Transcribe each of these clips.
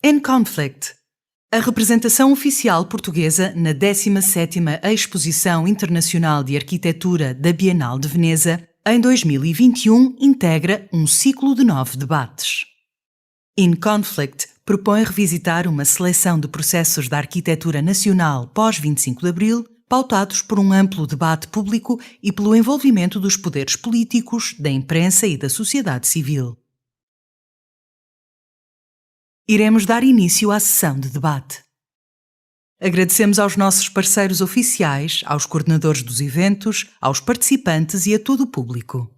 In Conflict, a representação oficial portuguesa na 17ª Exposição Internacional de Arquitetura da Bienal de Veneza, em 2021, integra um ciclo de 9 debates. In Conflict propõe revisitar uma seleção de processos da arquitetura nacional pós-25 de Abril, pautados por um amplo debate público e pelo envolvimento dos poderes políticos, da imprensa e da sociedade civil. Iremos dar início à sessão de debate. Agradecemos aos nossos parceiros oficiais, aos coordenadores dos eventos, aos participantes e a todo o público.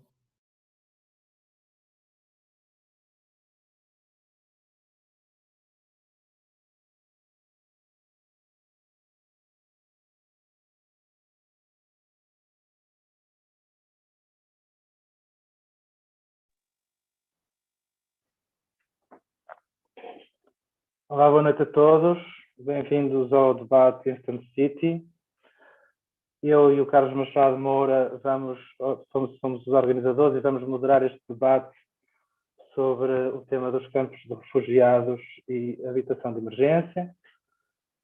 Olá, boa noite a todos. Bem-vindos ao debate Instant City. Eu e o Carlos Machado Moura somos os organizadores e vamos moderar este debate sobre o tema dos campos de refugiados e habitação de emergência.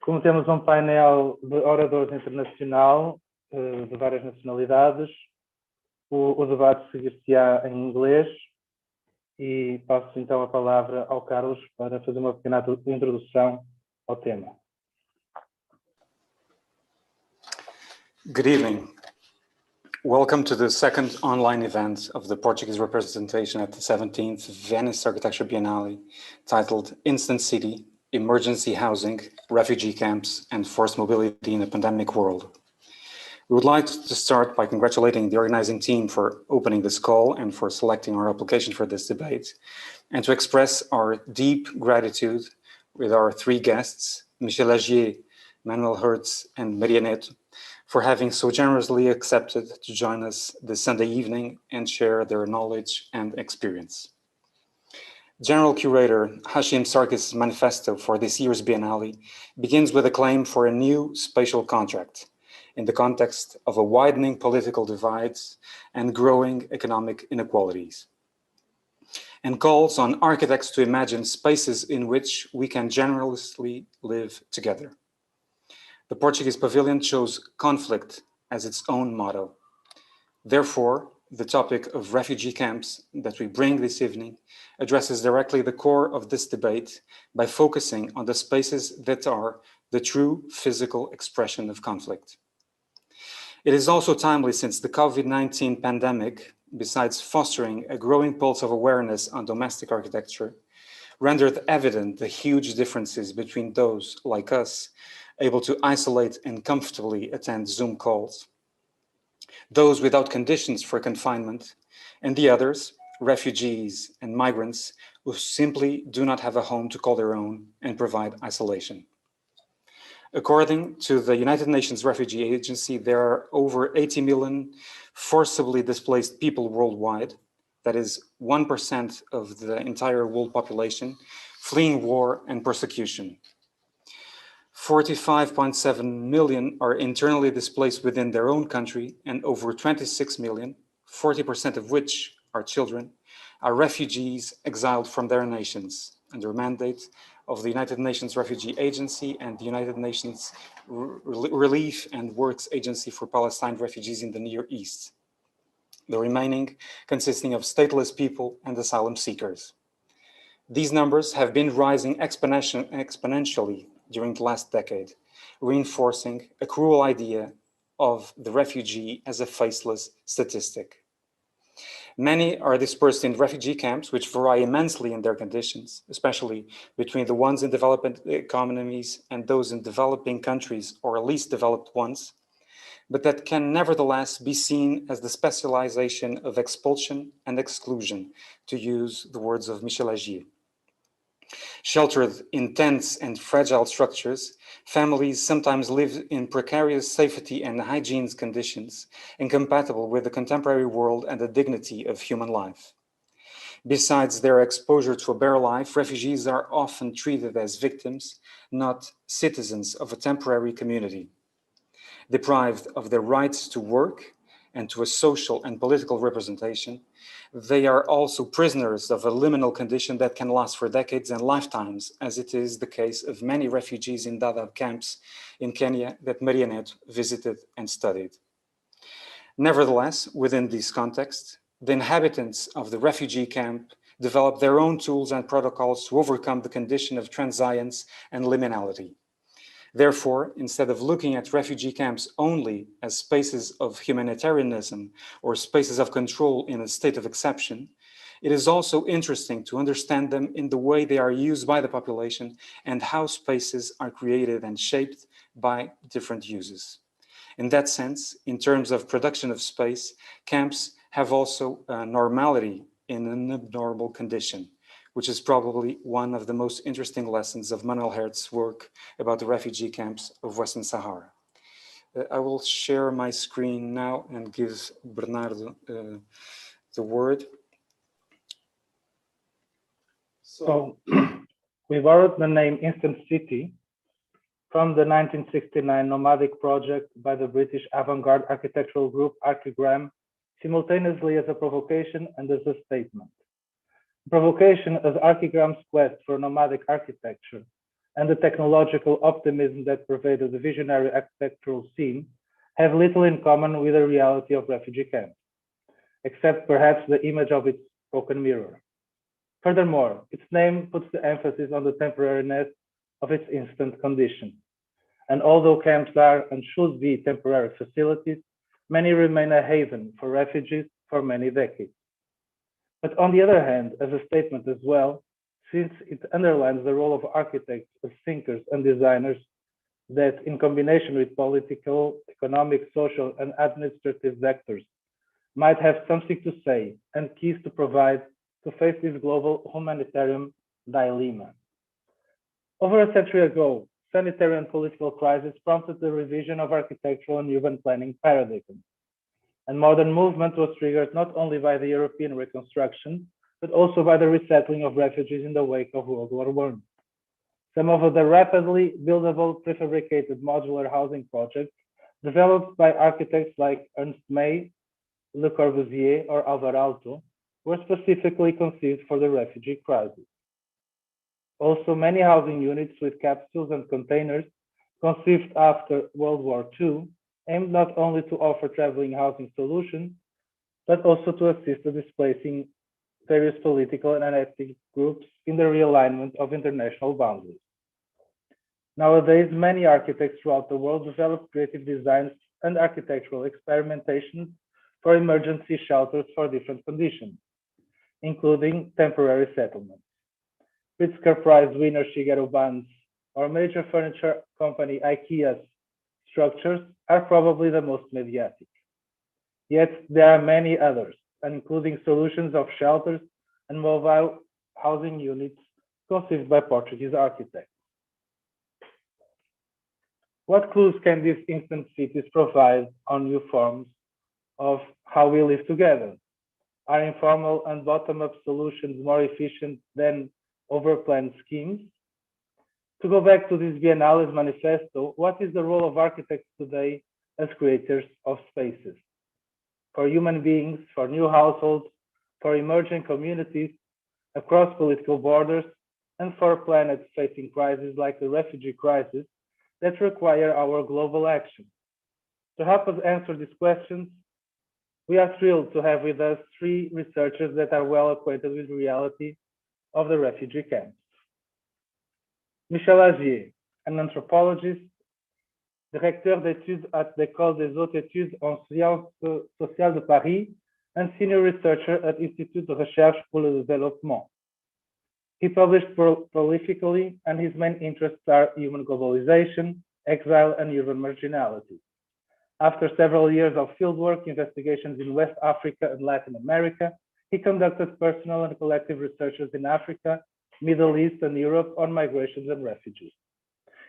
Como temos um painel de oradores internacional de várias nacionalidades, o debate seguir-se-á em inglês. E passo então a palavra ao Carlos para fazer uma pequena introdução ao tema. Good evening. Welcome to the second online event of the Portuguese representation at the 17th Venice Architecture Biennale, titled Instant City, Emergency Housing, Refugee Camps and Forced Mobility in a Pandemic World. We would like to start by congratulating the organizing team for opening this call and for selecting our application for this debate, and to express our deep gratitude with our three guests, Michel Agier, Manuel Herz, and Neto, for having so generously accepted to join us this Sunday evening and share their knowledge and experience. General Curator Hashim Sarkis' manifesto for this year's Biennale begins with a claim for a new spatial contract, in the context of a widening political divides and growing economic inequalities, and calls on architects to imagine spaces in which we can generously live together. The Portuguese pavilion chose conflict as its own motto. Therefore, the topic of refugee camps that we bring this evening addresses directly the core of this debate by focusing on the spaces that are the true physical expression of conflict. It is also timely since the COVID-19 pandemic, besides fostering a growing pulse of awareness on domestic architecture, rendered evident the huge differences between those, like us, able to isolate and comfortably attend Zoom calls, those without conditions for confinement, and the others, refugees and migrants, who simply do not have a home to call their own and provide isolation. According to the United Nations Refugee Agency, there are over 80 million forcibly displaced people worldwide, that is 1% of the entire world population, fleeing war and persecution. 45.7 million are internally displaced within their own country, and over 26 million, 40% of which are children, are refugees exiled from their nations under mandate of the United Nations Refugee Agency and the United Nations Relief and Works Agency for Palestine Refugees in the Near East, the remaining consisting of stateless people and asylum seekers. These numbers have been rising exponentially during the last decade, reinforcing a cruel idea of the refugee as a faceless statistic. Many are dispersed in refugee camps, which vary immensely in their conditions, especially between the ones in developed economies and those in developing countries or least developed ones, but that can nevertheless be seen as the specialization of expulsion and exclusion, to use the words of Michel Agier. Sheltered in tense and fragile structures, families sometimes live in precarious safety and hygiene conditions, incompatible with the contemporary world and the dignity of human life. Besides their exposure to a bare life, refugees are often treated as victims, not citizens of a temporary community. Deprived of their rights to work, and to a social and political representation, they are also prisoners of a liminal condition that can last for decades and lifetimes, as it is the case of many refugees in Dadaab camps in Kenya that Maria Neto visited and studied. Nevertheless, within this context, the inhabitants of the refugee camp develop their own tools and protocols to overcome the condition of transience and liminality. Therefore, instead of looking at refugee camps only as spaces of humanitarianism or spaces of control in a state of exception, it is also interesting to understand them in the way they are used by the population and how spaces are created and shaped by different uses. In that sense, in terms of production of space, camps have also a normality in an abnormal condition, which is probably one of the most interesting lessons of Manuel Herz's work about the refugee camps of Western Sahara. I will share my screen now and give Bernardo the word. So we borrowed the name Instant City from the 1969 nomadic project by the British avant-garde architectural group Archigram, simultaneously as a provocation and as a statement. Provocation as Archigram's quest for nomadic architecture and the technological optimism that pervaded the visionary architectural scene have little in common with the reality of refugee camps, except perhaps the image of its broken mirror. Furthermore, its name puts the emphasis on the temporariness of its instant condition. And although camps are and should be temporary facilities, many remain a haven for refugees for many decades. But on the other hand, as a statement as well, since it underlines the role of architects as thinkers and designers that, in combination with political, economic, social, and administrative vectors, might have something to say and keys to provide to face this global humanitarian dilemma. Over a century ago, sanitary and political crisis prompted the revision of architectural and urban planning paradigms. And modern movement was triggered not only by the European reconstruction, but also by the resettling of refugees in the wake of World War I. Some of the rapidly buildable prefabricated modular housing projects developed by architects like Ernst May, Le Corbusier, or Alvar Aalto were specifically conceived for the refugee crisis. Also, many housing units with capsules and containers conceived after World War II aimed not only to offer traveling housing solutions, but also to assist the displacing various political and ethnic groups in the realignment of international boundaries. Nowadays, many architects throughout the world develop creative designs and architectural experimentations for emergency shelters for different conditions, including temporary settlements. Pritzker Prize winner Shigeru Ban's or major furniture company IKEA's structures are probably the most mediatic. Yet there are many others, including solutions of shelters and mobile housing units conceived by Portuguese architects. What clues can these instant cities provide on new forms of how we live together? Are informal and bottom-up solutions more efficient than overplanned schemes? To go back to this Biennale's manifesto, what is the role of architects today as creators of spaces? For human beings, for new households, for emerging communities, across political borders, and for planets facing crises like the refugee crisis that require our global action. To help us answer these questions, we are thrilled to have with us three researchers that are well acquainted with the reality of the refugee camps. Michel Agier, an anthropologist, directeur d'études at l'École des Hautes Études en Sciences Sociales de Paris, and senior researcher at Institut de Recherche pour le Développement. He published prolifically, and his main interests are human globalization, exile, and urban marginality. After several years of fieldwork, investigations in West Africa and Latin America, he conducted personal and collective researches in Africa, Middle East, and Europe on migrations and refugees.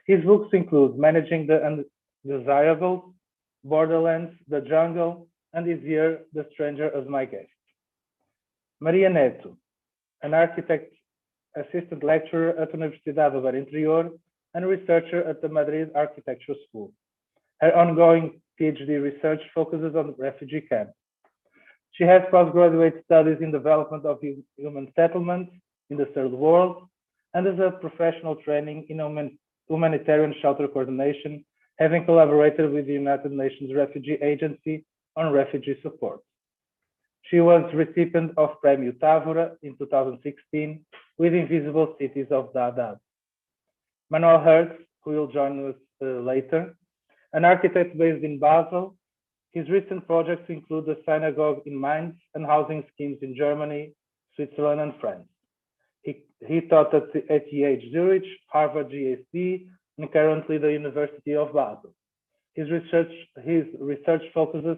His books include Managing the Undesirables, Borderlands, The Jungle, and this year, The Stranger as My Guest. Maria Neto, an architect assistant lecturer at Universidade do Interior and researcher at the Madrid Architecture School. Her ongoing PhD research focuses on refugee camps. She has postgraduate studies in development of human settlements in the third world and has a professional training in humanitarian shelter coordination, having collaborated with the United Nations Refugee Agency on refugee support. She was recipient of Prêmio Távora in 2016 with Invisible Cities of Dadaab. Manuel Herz, who will join us later, an architect based in Basel. His recent projects include the synagogue in Mainz and housing schemes in Germany, Switzerland, and France. He taught at ETH Zurich, Harvard GSD, and currently the University of Basel. His research focuses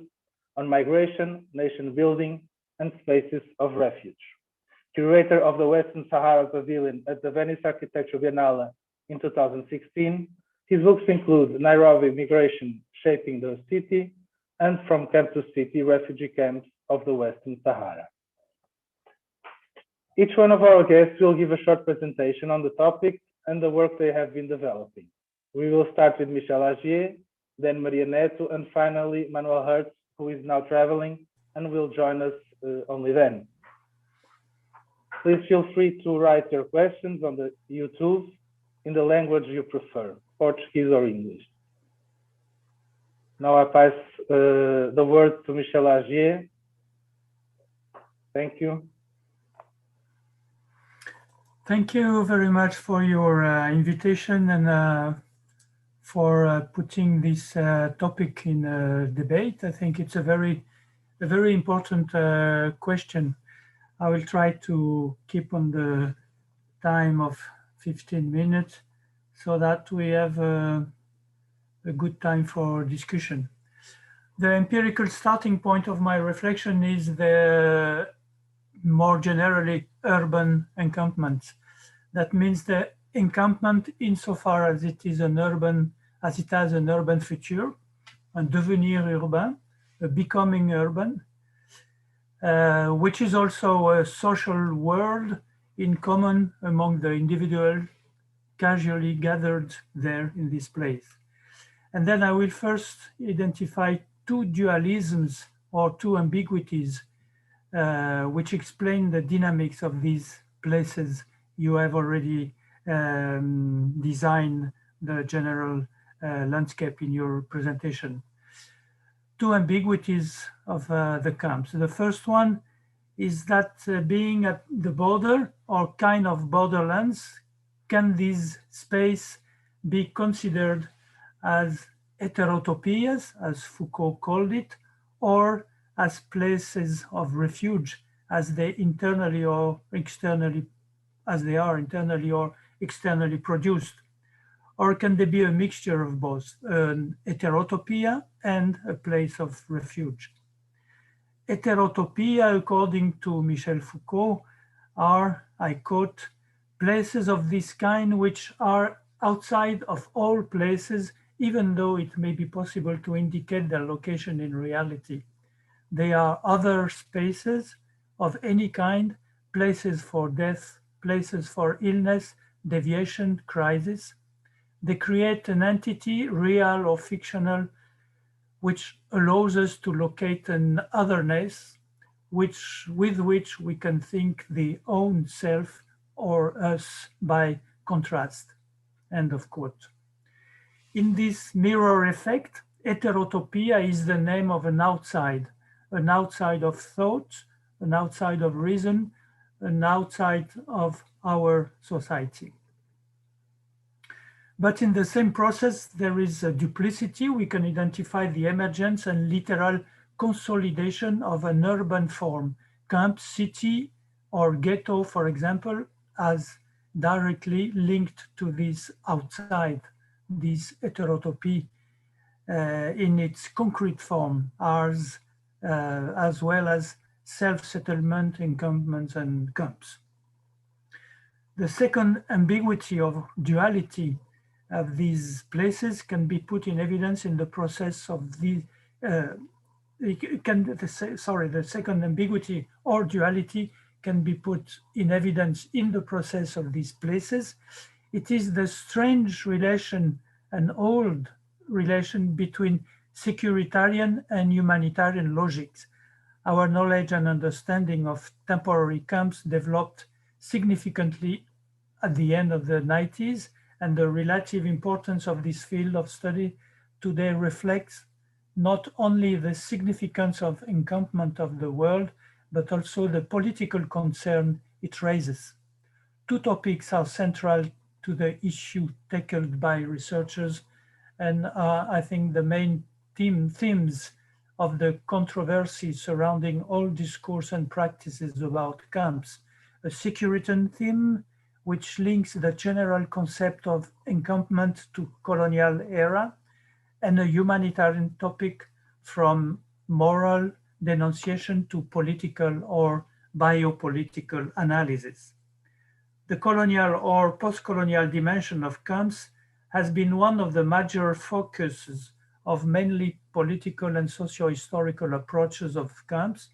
on migration, nation building, and spaces of refuge. Curator of the Western Sahara Pavilion at the Venice Architecture Biennale in 2016, his books include Nairobi Migration, Shaping the City, and From Camp to City, Refugee Camps of the Western Sahara. Each one of our guests will give a short presentation on the topic and the work they have been developing. We will start with Michel Agier, then Maria Neto, and finally Manuel Herz, who is now traveling and will join us only then. Please feel free to write your questions on the YouTube in the language you prefer, Portuguese or English. Now I pass the word to Michel Agier. Thank you. Thank you very much for your invitation and for putting this topic in debate. I think it's a very important question. I will try to keep on the time of 15 minutes so that we have a good time for discussion. The empirical starting point of my reflection is the more generally urban encampment. That means the encampment insofar as it is an urban, as it has an urban future, un devenir urbain, a becoming urban, which is also a social world in common among the individuals casually gathered there in this place. And then I will first identify two dualisms or two ambiguities which explain the dynamics of these places. You have already designed the general landscape in your presentation. Two ambiguities of the camps. The first one is that being at the border or kind of borderlands, can this space be considered as heterotopias, as Foucault called it, or as places of refuge, as they internally or externally, as they are internally or externally produced? Or can they be a mixture of both, an heterotopia and a place of refuge? Heterotopia, according to Michel Foucault, are, I quote, places of this kind which are outside of all places, even though it may be possible to indicate their location in reality. They are other spaces of any kind, places for death, places for illness, deviation, crisis. They create an entity, real or fictional, which allows us to locate an otherness, with which we can think the own self or us by contrast. End of quote. In this mirror effect, heterotopia is the name of an outside of thought, an outside of reason, an outside of our society. But in the same process, there is a duplicity. We can identify the emergence and literal consolidation of an urban form, camp, city, or ghetto, for example, as directly linked to this outside, this heterotopy in its concrete form, as well as self-settlement, encampments, and camps. The second ambiguity of duality of these places can be put in evidence in the process of the second ambiguity or duality can be put in evidence in the process of these places. It is the strange relation, an old relation between securitarian and humanitarian logics. Our knowledge and understanding of temporary camps developed significantly at the end of the 90s, and the relative importance of this field of study today reflects not only the significance of encampment of the world, but also the political concern it raises. Two topics are central to the issue tackled by researchers, and I think the main themes of the controversy surrounding all discourse and practices about camps. A security theme, which links the general concept of encampment to colonial era, and a humanitarian topic from moral denunciation to political or biopolitical analysis. The colonial or post-colonial dimension of camps has been one of the major focuses of mainly political and socio-historical approaches of camps,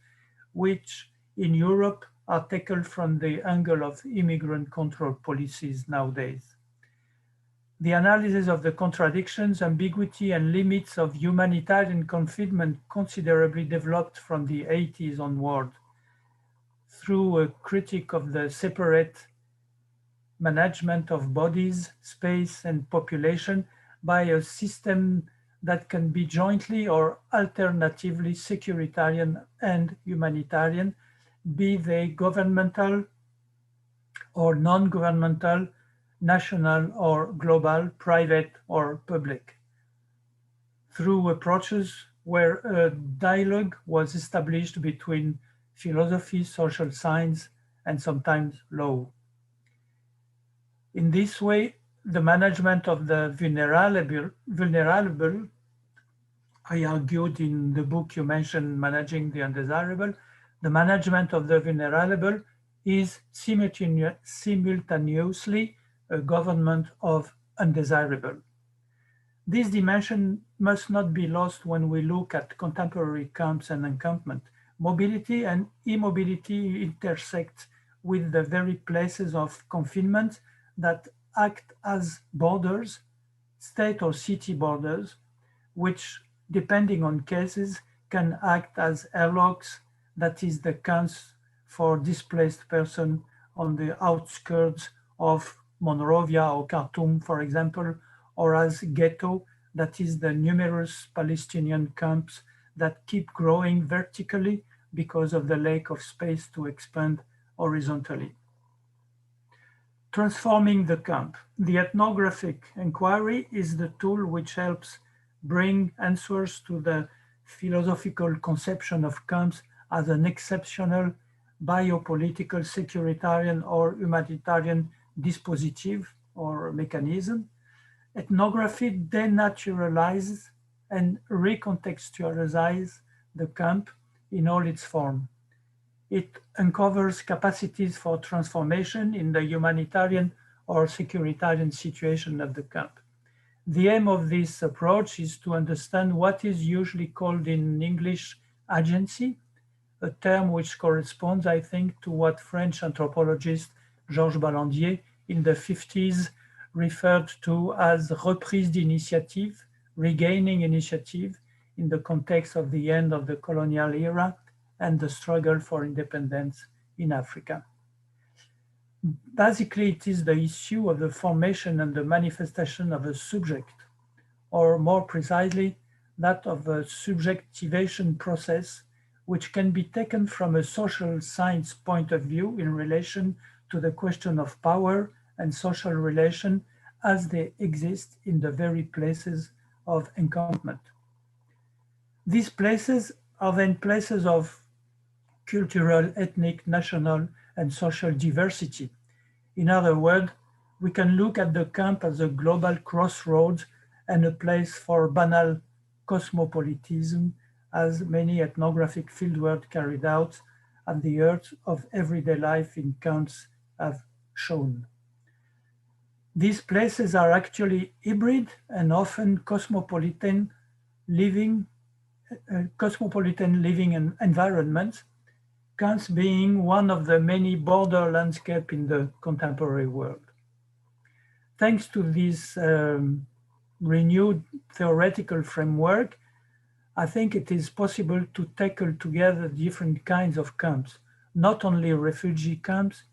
which in Europe are tackled from the angle of immigrant control policies nowadays. The analysis of the contradictions, ambiguity, and limits of humanitarian confinement considerably developed from the 80s onward through a critique of the separate management of bodies, space, and population by a system that can be jointly or alternatively securitarian and humanitarian, be they governmental or non-governmental, national or global, private or public, through approaches where a dialogue was established between philosophy, social science, and sometimes law. In this way, the management of the vulnerable, I argued in the book you mentioned, Managing the Undesirable, the management of the vulnerable is simultaneously a government of undesirable. This dimension must not be lost when we look at contemporary camps and encampment. Mobility and immobility intersect with the very places of confinement that act as borders, state or city borders, which, depending on cases, can act as airlocks, that is the camps for displaced persons on the outskirts of Monrovia or Khartoum, for example, or as ghetto, that is the numerous Palestinian camps that keep growing vertically because of the lack of space to expand horizontally. Transforming the camp. The ethnographic inquiry is the tool which helps bring answers to the philosophical conception of camps as an exceptional biopolitical, securitarian, or humanitarian dispositif or mechanism. Ethnography denaturalizes and recontextualizes the camp in all its form. It uncovers capacities for transformation in the humanitarian or securitarian situation of the camp. The aim of this approach is to understand what is usually called in English agency, a term which corresponds, I think, to what French anthropologist Georges Ballandier in the 50s referred to as reprise d'initiative, regaining initiative in the context of the end of the colonial era and the struggle for independence in Africa. Basically, it is the issue of the formation and the manifestation of a subject, or more precisely, that of a subjectivation process, which can be taken from a social science point of view in relation to the question of power and social relation as they exist in the very places of encampment. These places are then places of cultural, ethnic, national, and social diversity. In other words, we can look at the camp as a global crossroads and a place for banal cosmopolitism, as many ethnographic fieldwork carried out at the heart of everyday life in camps have shown. These places are actually hybrid and often cosmopolitan living environments, camps being one of the many border landscapes in the contemporary world. Thanks to this renewed theoretical framework, I think it is possible to tackle together different kinds of camps, not only refugee camps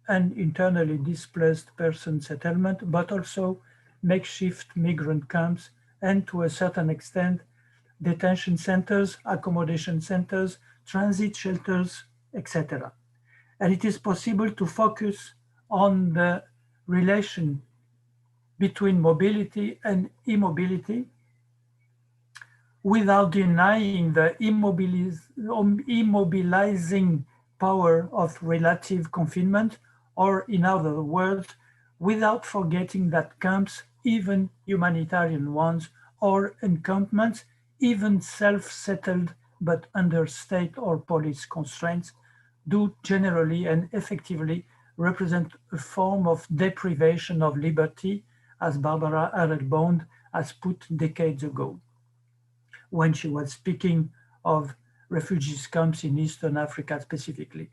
and internally displaced person settlement, but also makeshift migrant camps and, to a certain extent, detention centers, accommodation centers, transit shelters, etc. And it is possible to focus on the relation between mobility and immobility without denying the immobilizing power of relative confinement, or in other words, without forgetting that camps, even humanitarian ones, or encampments, even self-settled but under state or police constraints, do generally and effectively represent a form of deprivation of liberty, as Barbara Arrelbond has put decades ago, when she was speaking of refugees camps in Eastern Africa specifically.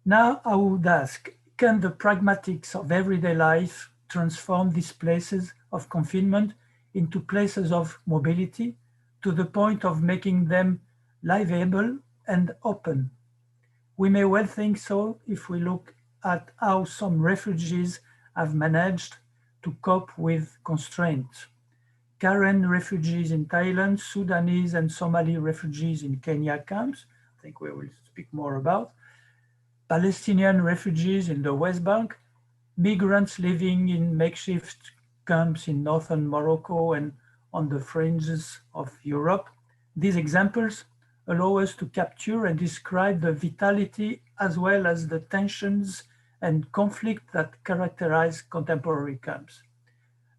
Now I would ask, can the pragmatics of everyday life transform these places of confinement into places of mobility to the point of making them livable and open? We may well think so if we look at how some refugees have managed to cope with constraints. Karen refugees in Thailand, Sudanese and Somali refugees in Kenya camps, I think we will speak more about, Palestinian refugees in the West Bank, migrants living in makeshift camps in northern Morocco and on the fringes of Europe. These examples allow us to capture and describe the vitality as well as the tensions and conflict that characterize contemporary camps.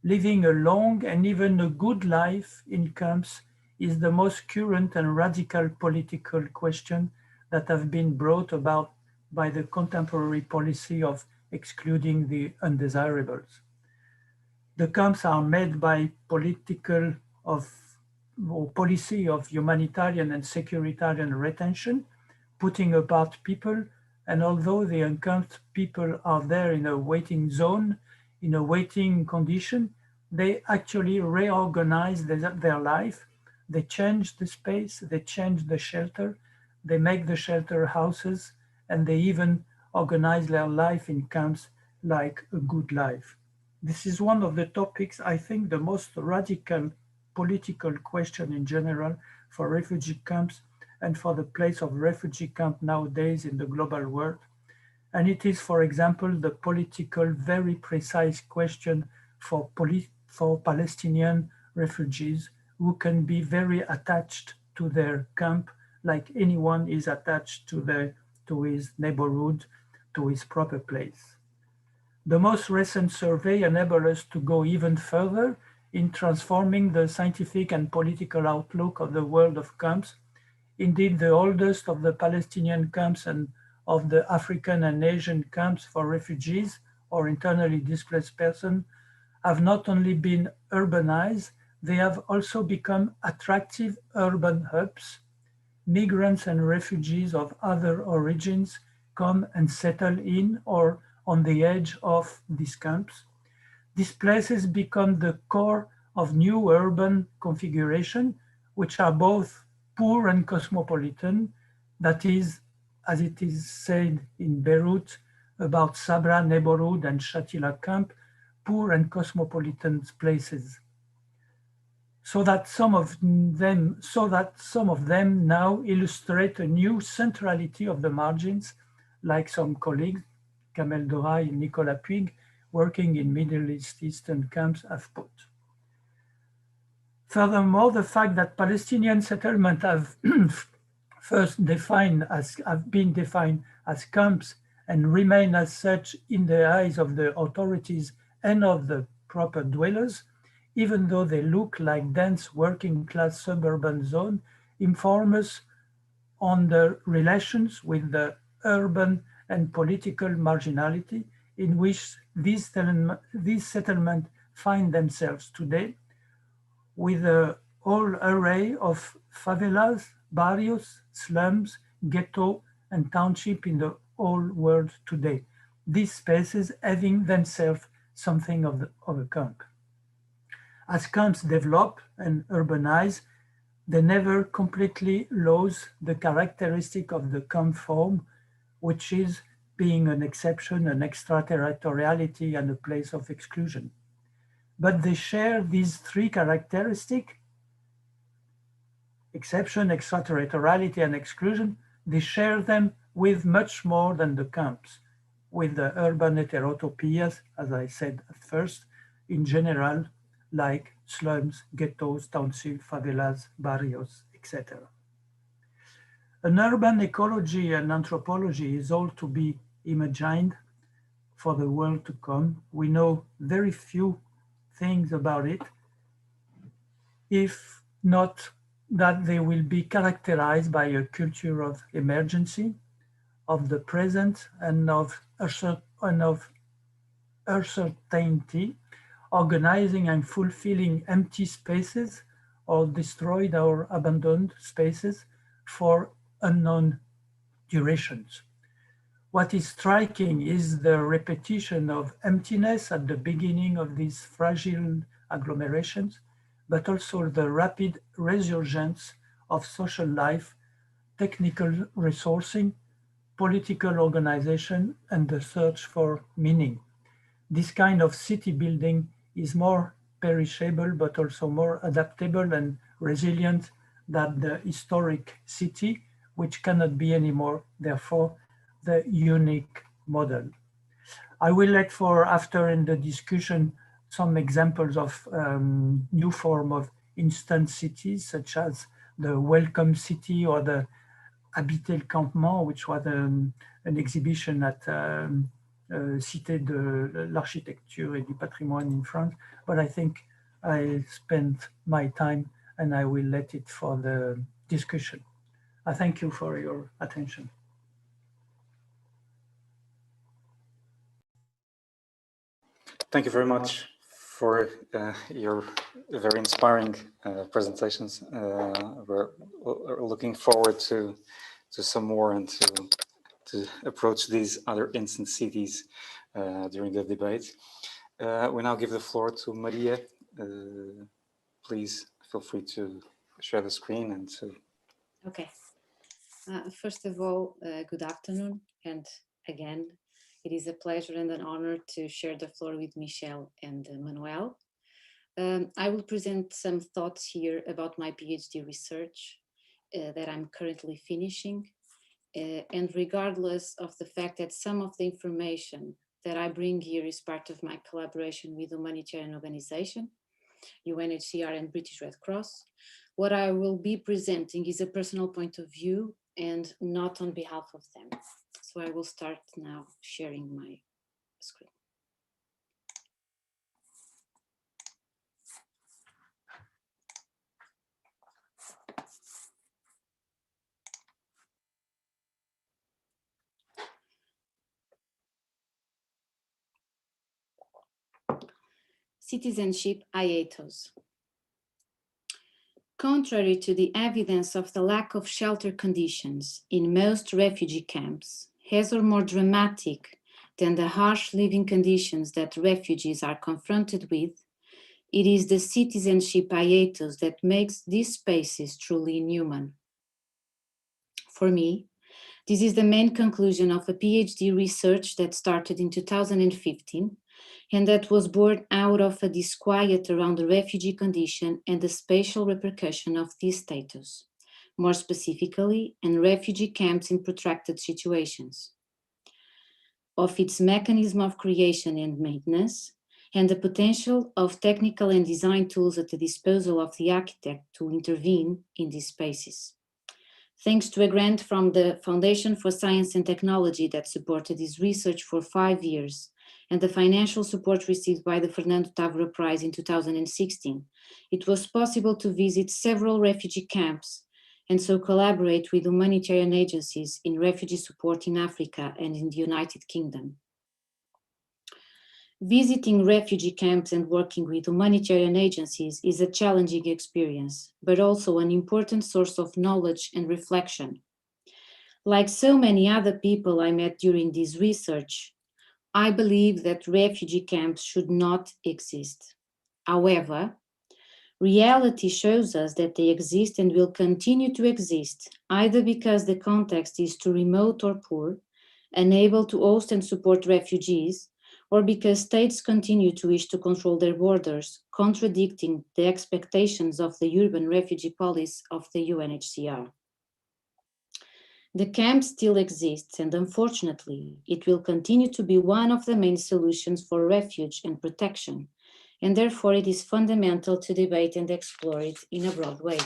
Living a long and even a good life in camps is the most current and radical political question that have been brought about by the contemporary policy of excluding the undesirables. The camps are made by policy of humanitarian and securitarian retention, putting apart people, and although the encamped people are there in a waiting zone, in a waiting condition, they actually reorganize their life. They change the space, they change the shelter, they make the shelter houses, and they even organize their life in camps like a good life. This is one of the topics, I think, the most radical political question in general for refugee camps and for the place of refugee camp nowadays in the global world. And it is, for example, the political, very precise question for Palestinian refugees who can be very attached to their camp like anyone is attached to his neighborhood, to his proper place. The most recent survey enabled us to go even further in transforming the scientific and political outlook of the world of camps. Indeed, the oldest of the Palestinian camps and of the African and Asian camps for refugees or internally displaced persons have not only been urbanized, they have also become attractive urban hubs. Migrants and refugees of other origins come and settle in or on the edge of these camps. These places become the core of new urban configuration, which are both poor and cosmopolitan. That is, as it is said in Beirut about Sabra neighborhood and Shatila camp, poor and cosmopolitan places. So that some of them now illustrate a new centrality of the margins, like some colleagues, Kamel Dorai and Nicolas Puig, working in Middle Eastern camps have put. Furthermore, the fact that Palestinian settlements have been defined as camps and remain as such in the eyes of the authorities and of the proper dwellers, even though they look like dense working class suburban zone, inform us on the relations with the urban and political marginality in which these settlements find themselves today, with a whole array of favelas, barrios, slums, ghetto, and township in the whole world today. These spaces having themselves something of a camp. As camps develop and urbanize, they never completely lose the characteristic of the camp form, which is being an exception, an extraterritoriality, and a place of exclusion. But they share these three characteristics: exception, extraterritoriality, and exclusion. They share them with much more than the camps, with the urban heterotopias, as I said at first, in general, like slums, ghettos, townships, favelas, barrios, etc. An urban ecology and anthropology is all to be imagined for the world to come. We know very few things about it, if not that they will be characterized by a culture of emergency, of the present, and of uncertainty, organizing and fulfilling empty spaces or destroyed or abandoned spaces for unknown durations. What is striking is the repetition of emptiness at the beginning of these fragile agglomerations, but also the rapid resurgence of social life, technical resourcing, political organization, and the search for meaning. This kind of city building is more perishable, but also more adaptable and resilient than the historic city, which cannot be anymore, therefore, the unique model. I will let for after in the discussion some examples of new form of instant cities, such as the Welcome City or the Habiter le Campement, which was an exhibition at Cité de l'Architecture et du Patrimoine in France. But I think I spent my time and I will let it for the discussion. I thank you for your attention. Thank you very much for your very inspiring presentations. We're looking forward to some more and to approach these other instant cities during the debate. We now give the floor to Maria. Please feel free to share the screen and to... Okay. First of all, good afternoon. And again, it is a pleasure and an honor to share the floor with Michel and Manuel. I will present some thoughts here about my PhD research that I'm currently finishing. And regardless of the fact that some of the information that I bring here is part of my collaboration with humanitarian organization, UNHCR and British Red Cross, what I will be presenting is a personal point of view and not on behalf of them. So I will start now sharing my screen. Citizenship hiatus. Contrary to the evidence of the lack of shelter conditions in most refugee camps, as or more dramatic than the harsh living conditions that refugees are confronted with, it is the citizenship hiatus that makes these spaces truly inhuman. For me, this is the main conclusion of a PhD research that started in 2015 and that was born out of a disquiet around the refugee condition and the spatial repercussion of this status, more specifically in refugee camps in protracted situations, of its mechanism of creation and maintenance, and the potential of technical and design tools at the disposal of the architect to intervene in these spaces. Thanks to a grant from the Foundation for Science and Technology that supported this research for 5 years, and the financial support received by the Fernando Távora Prize in 2016, it was possible to visit several refugee camps and so collaborate with humanitarian agencies in refugee support in Africa and in the United Kingdom. Visiting refugee camps and working with humanitarian agencies is a challenging experience, but also an important source of knowledge and reflection. Like so many other people I met during this research, I believe that refugee camps should not exist. However, Reality shows us that they exist and will continue to exist, either because the context is too remote or poor, unable to host and support refugees, or because states continue to wish to control their borders, contradicting the expectations of the urban refugee policy of the UNHCR. The camp still exists, and unfortunately, it will continue to be one of the main solutions for refuge and protection, and therefore it is fundamental to debate and explore it in a broad way.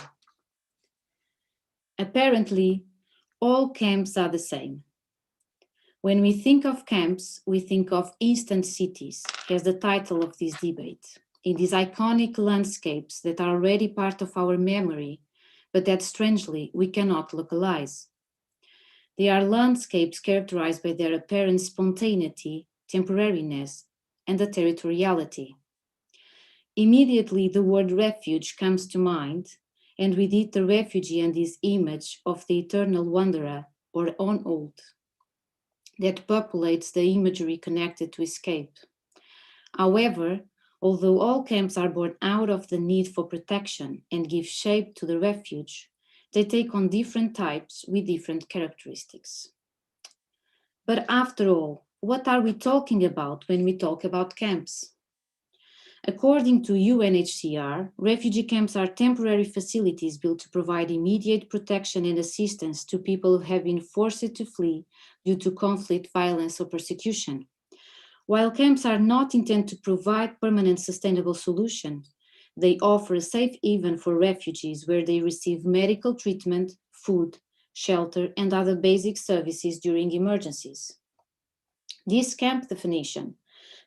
Apparently, all camps are the same. When we think of camps, we think of instant cities, as the title of this debate, in these iconic landscapes that are already part of our memory, but that strangely we cannot localize. They are landscapes characterized by their apparent spontaneity, temporariness, and a territoriality. Immediately, the word refuge comes to mind, and with it the refugee and his image of the eternal wanderer or on-old that populates the imagery connected to escape. However, although all camps are born out of the need for protection and give shape to the refuge, they take on different types with different characteristics. But after all, what are we talking about when we talk about camps? According to UNHCR, refugee camps are temporary facilities built to provide immediate protection and assistance to people who have been forced to flee due to conflict, violence, or persecution. While camps are not intended to provide permanent sustainable solutions, they offer a safe haven for refugees where they receive medical treatment, food, shelter, and other basic services during emergencies. This camp definition,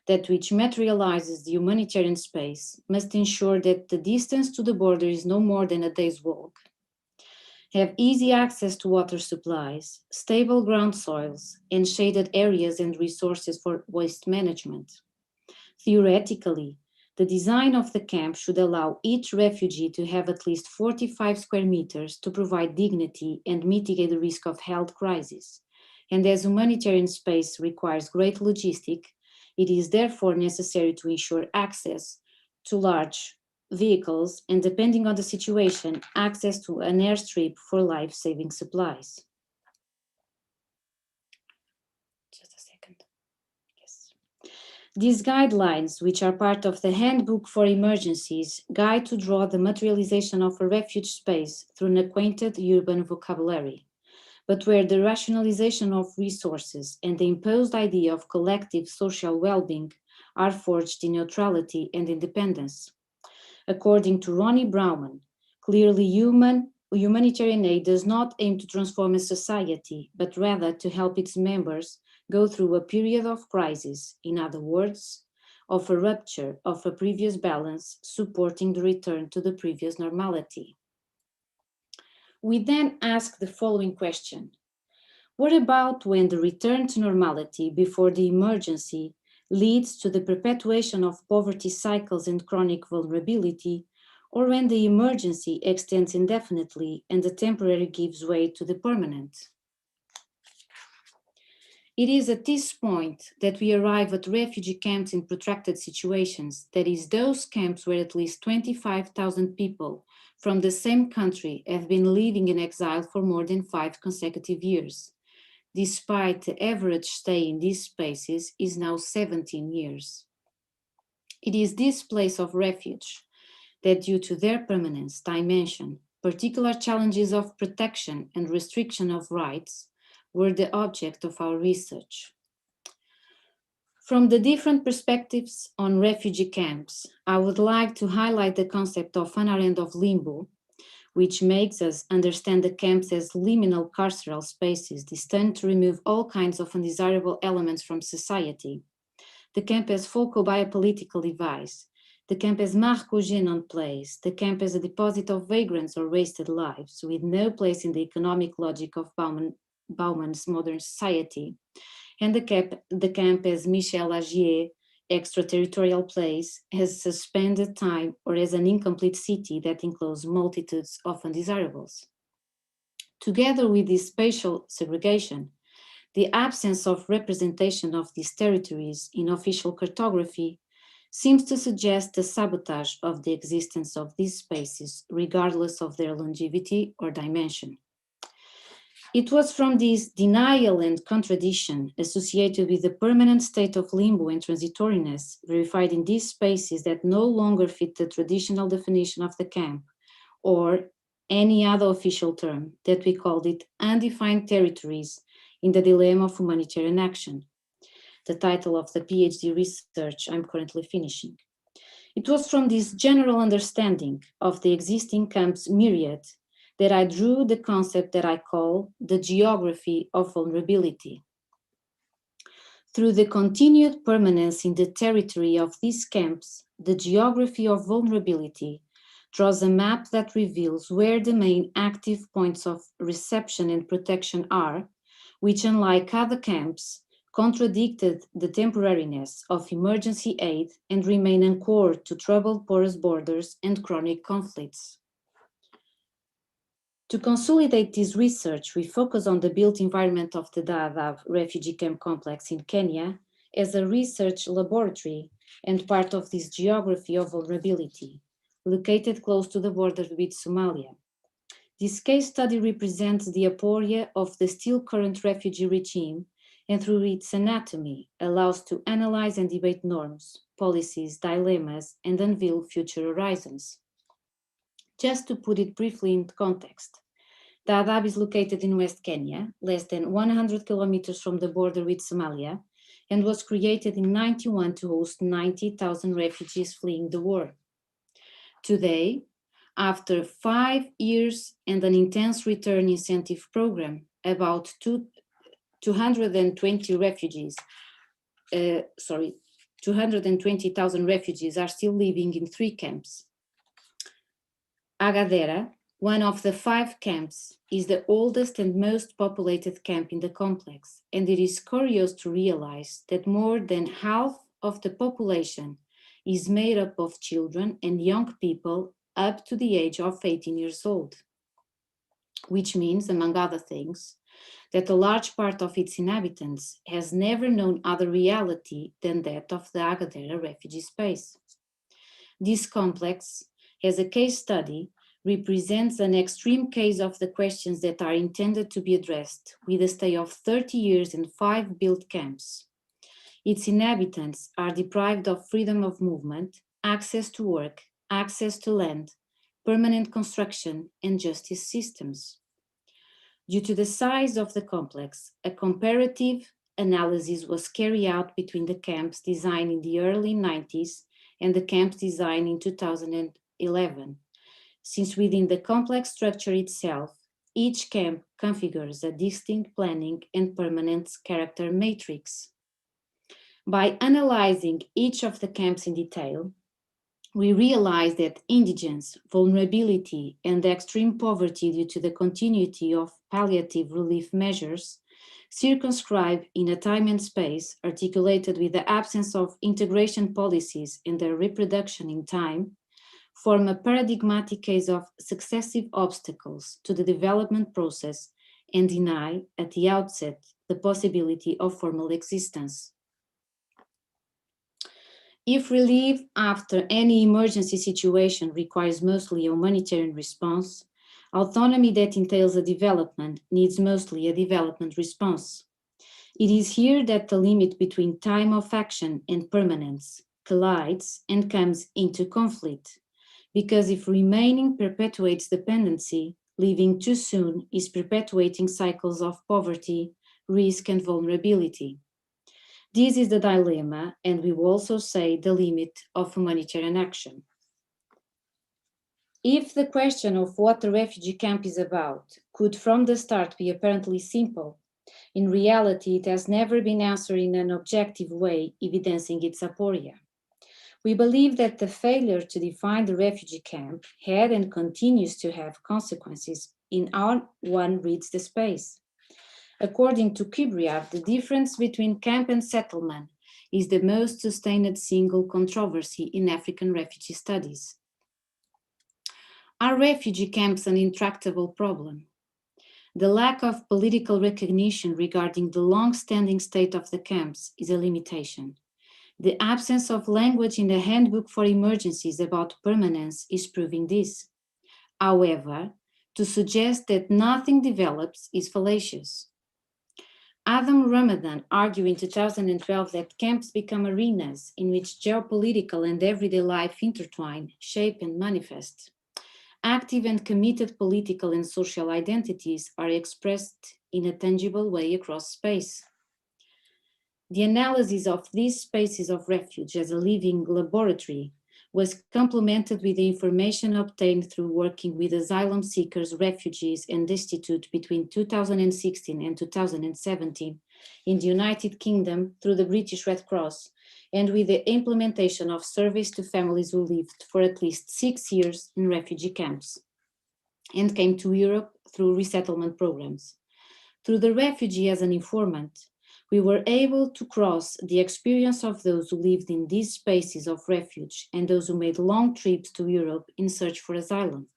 that which materializes the humanitarian space, must ensure that the distance to the border is no more than a day's walk, have easy access to water supplies, stable ground soils, and shaded areas and resources for waste management. Theoretically, the design of the camp should allow each refugee to have at least 45 square meters to provide dignity and mitigate the risk of health crisis. And as humanitarian space requires great logistic, it is therefore necessary to ensure access to large vehicles and, depending on the situation, access to an airstrip for life-saving supplies. Just a second. Yes. These guidelines, which are part of the Handbook for Emergencies, guide to draw the materialization of a refuge space through an acquainted urban vocabulary, but where the rationalization of resources and the imposed idea of collective social well-being are forged in neutrality and independence. According to Ronnie Brauman, clearly humanitarian aid does not aim to transform a society, but rather to help its members go through a period of crisis, in other words, of a rupture of a previous balance, supporting the return to the previous normality. We then ask the following question: what about when the return to normality before the emergency leads to the perpetuation of poverty cycles and chronic vulnerability, or when the emergency extends indefinitely and the temporary gives way to the permanent? It is at this point that we arrive at refugee camps in protracted situations, that is, those camps where at least 25,000 people from the same country have been living in exile for more than 5 consecutive years, despite the average stay in these spaces is now 17 years. It is this place of refuge that, due to their permanence, dimension, particular challenges of protection and restriction of rights, were the object of our research. From the different perspectives on refugee camps, I would like to highlight the concept of Hannah Arendt of limbo, which makes us understand the camps as liminal carceral spaces destined to remove all kinds of undesirable elements from society. The camp as focal biopolitical device, the camp as marcogenon place, the camp as a deposit of vagrants or wasted lives, with no place in the economic logic of Bauman's modern society, and the camp as Michel Agier, extraterritorial place, as suspended time, or as an incomplete city that encloses multitudes of undesirables. Together with this spatial segregation, the absence of representation of these territories in official cartography seems to suggest the sabotage of the existence of these spaces, regardless of their longevity or dimension. It was from this denial and contradiction associated with the permanent state of limbo and transitoriness verified in these spaces that no longer fit the traditional definition of the camp or any other official term that we called it undefined territories in the dilemma of humanitarian action, the title of the PhD research I'm currently finishing. It was from this general understanding of the existing camp's myriad that I drew the concept that I call the geography of vulnerability. Through the continued permanence in the territory of these camps, the geography of vulnerability draws a map that reveals where the main active points of reception and protection are, which, unlike other camps, contradicted the temporariness of emergency aid and remain anchored to troubled porous borders and chronic conflicts. To consolidate this research, we focus on the built environment of the Dadaab refugee camp complex in Kenya as a research laboratory and part of this geography of vulnerability, located close to the border with Somalia. This case study represents the aporia of the still current refugee regime and through its anatomy allows to analyze and debate norms, policies, dilemmas, and unveil future horizons. Just to put it briefly in context, Dadaab is located in West Kenya, less than 100 kilometers from the border with Somalia, and was created in 1991 to host 90,000 refugees fleeing the war. Today, after 5 years and an intense return incentive program, about 220,000 refugees are still living in 3 camps. Agadera, one of the 5 camps, is the oldest and most populated camp in the complex, and it is curious to realize that more than half of the population is made up of children and young people up to the age of 18 years old, which means, among other things, that a large part of its inhabitants has never known other reality than that of the Agadera refugee space. This complex, as a case study, represents an extreme case of the questions that are intended to be addressed with a stay of 30 years in 5 built camps. Its inhabitants are deprived of freedom of movement, access to work, access to land, permanent construction, and justice systems. Due to the size of the complex, a comparative analysis was carried out between the camps designed in the early 90s and the camps designed in 2011, since within the complex structure itself, each camp configures a distinct planning and permanence character matrix. By analyzing each of the camps in detail, we realize that indigence, vulnerability, and extreme poverty due to the continuity of palliative relief measures circumscribed in a time and space articulated with the absence of integration policies and their reproduction in time form a paradigmatic case of successive obstacles to the development process and deny at the outset the possibility of formal existence. If relief after any emergency situation requires mostly a humanitarian response, autonomy that entails a development needs mostly a development response. It is here that the limit between time of action and permanence collides and comes into conflict, because if remaining perpetuates dependency, leaving too soon is perpetuating cycles of poverty, risk, and vulnerability. This is the dilemma, and we will also say the limit of humanitarian action. If the question of what the refugee camp is about could from the start be apparently simple, in reality it has never been answered in an objective way, evidencing its aporia. We believe that the failure to define the refugee camp had and continues to have consequences in how one reads the space. According to Kibriav, the difference between camp and settlement is the most sustained single controversy in African refugee studies. Are refugee camps an intractable problem? The lack of political recognition regarding the long-standing state of the camps is a limitation, The absence of language in the handbook for emergencies about permanence is proving this. However, to suggest that nothing develops is fallacious. Adam Ramadan argued in 2012 that camps become arenas in which geopolitical and everyday life intertwine, shape, and manifest. Active and committed political and social identities are expressed in a tangible way across space. The analysis of these spaces of refuge as a living laboratory was complemented with the information obtained through working with asylum seekers, refugees, and destitute between 2016 and 2017 in the United Kingdom through the British Red Cross, and with the implementation of surveys to families who lived for at least 6 years in refugee camps and came to Europe through resettlement programs. Through the refugee as an informant, we were able to cross the experience of those who lived in these spaces of refuge and those who made long trips to Europe in search for asylum.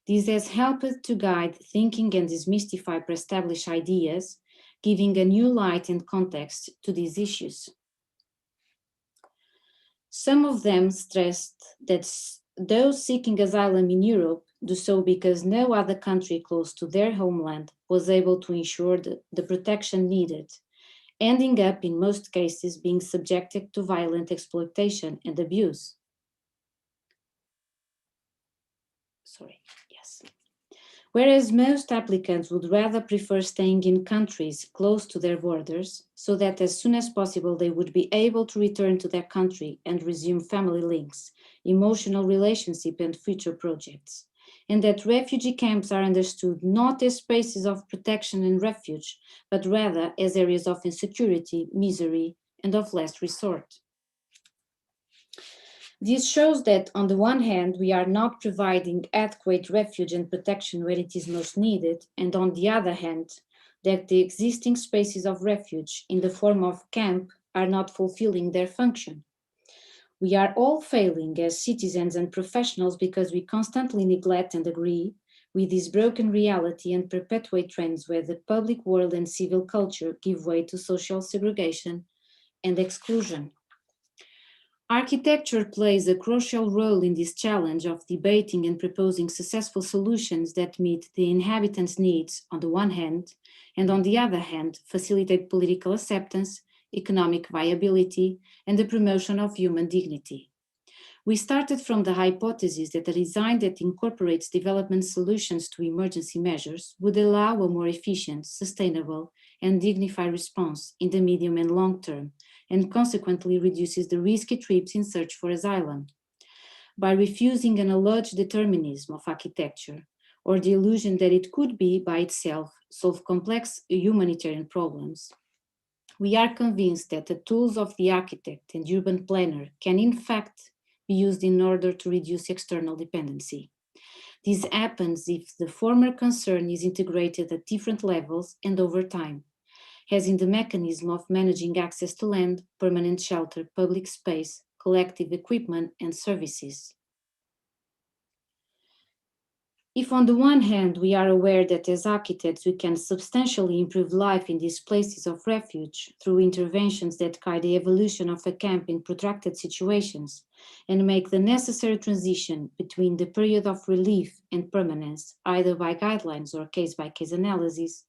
This has helped to guide thinking and demystify pre-established ideas, giving a new light and context to these issues. Some of them stressed that those seeking asylum in Europe do so because no other country close to their homeland was able to ensure the protection needed, ending up in most cases being subjected to violent exploitation and abuse. Whereas most applicants would rather prefer staying in countries close to their borders so that as soon as possible they would be able to return to their country and resume family links, emotional relationship and future projects. And that refugee camps are understood not as spaces of protection and refuge, but rather as areas of insecurity, misery, and of last resort. This shows that, on the one hand, we are not providing adequate refuge and protection where it is most needed, and on the other hand, that the existing spaces of refuge in the form of camp are not fulfilling their function. We are all failing as citizens and professionals because we constantly neglect and agree with this broken reality and perpetuate trends where the public world and civil culture give way to social segregation and exclusion. Architecture plays a crucial role in this challenge of debating and proposing successful solutions that meet the inhabitants' needs on the one hand, and on the other hand, facilitate political acceptance, economic viability, and the promotion of human dignity. We started from the hypothesis that a design that incorporates development solutions to emergency measures would allow a more efficient, sustainable, and dignified response in the medium and long term, and consequently reduces the risky trips in search for asylum. By refusing an alleged determinism of architecture, or the illusion that it could be by itself solve complex humanitarian problems, we are convinced that the tools of the architect and urban planner can in fact be used in order to reduce external dependency. This happens if the former concern is integrated at different levels and over time, as in the mechanism of managing access to land, permanent shelter, public space, collective equipment, and services. If on the one hand we are aware that as architects we can substantially improve life in these places of refuge through interventions that guide the evolution of a camp in protracted situations and make the necessary transition between the period of relief and permanence, either by guidelines or case-by-case analysis,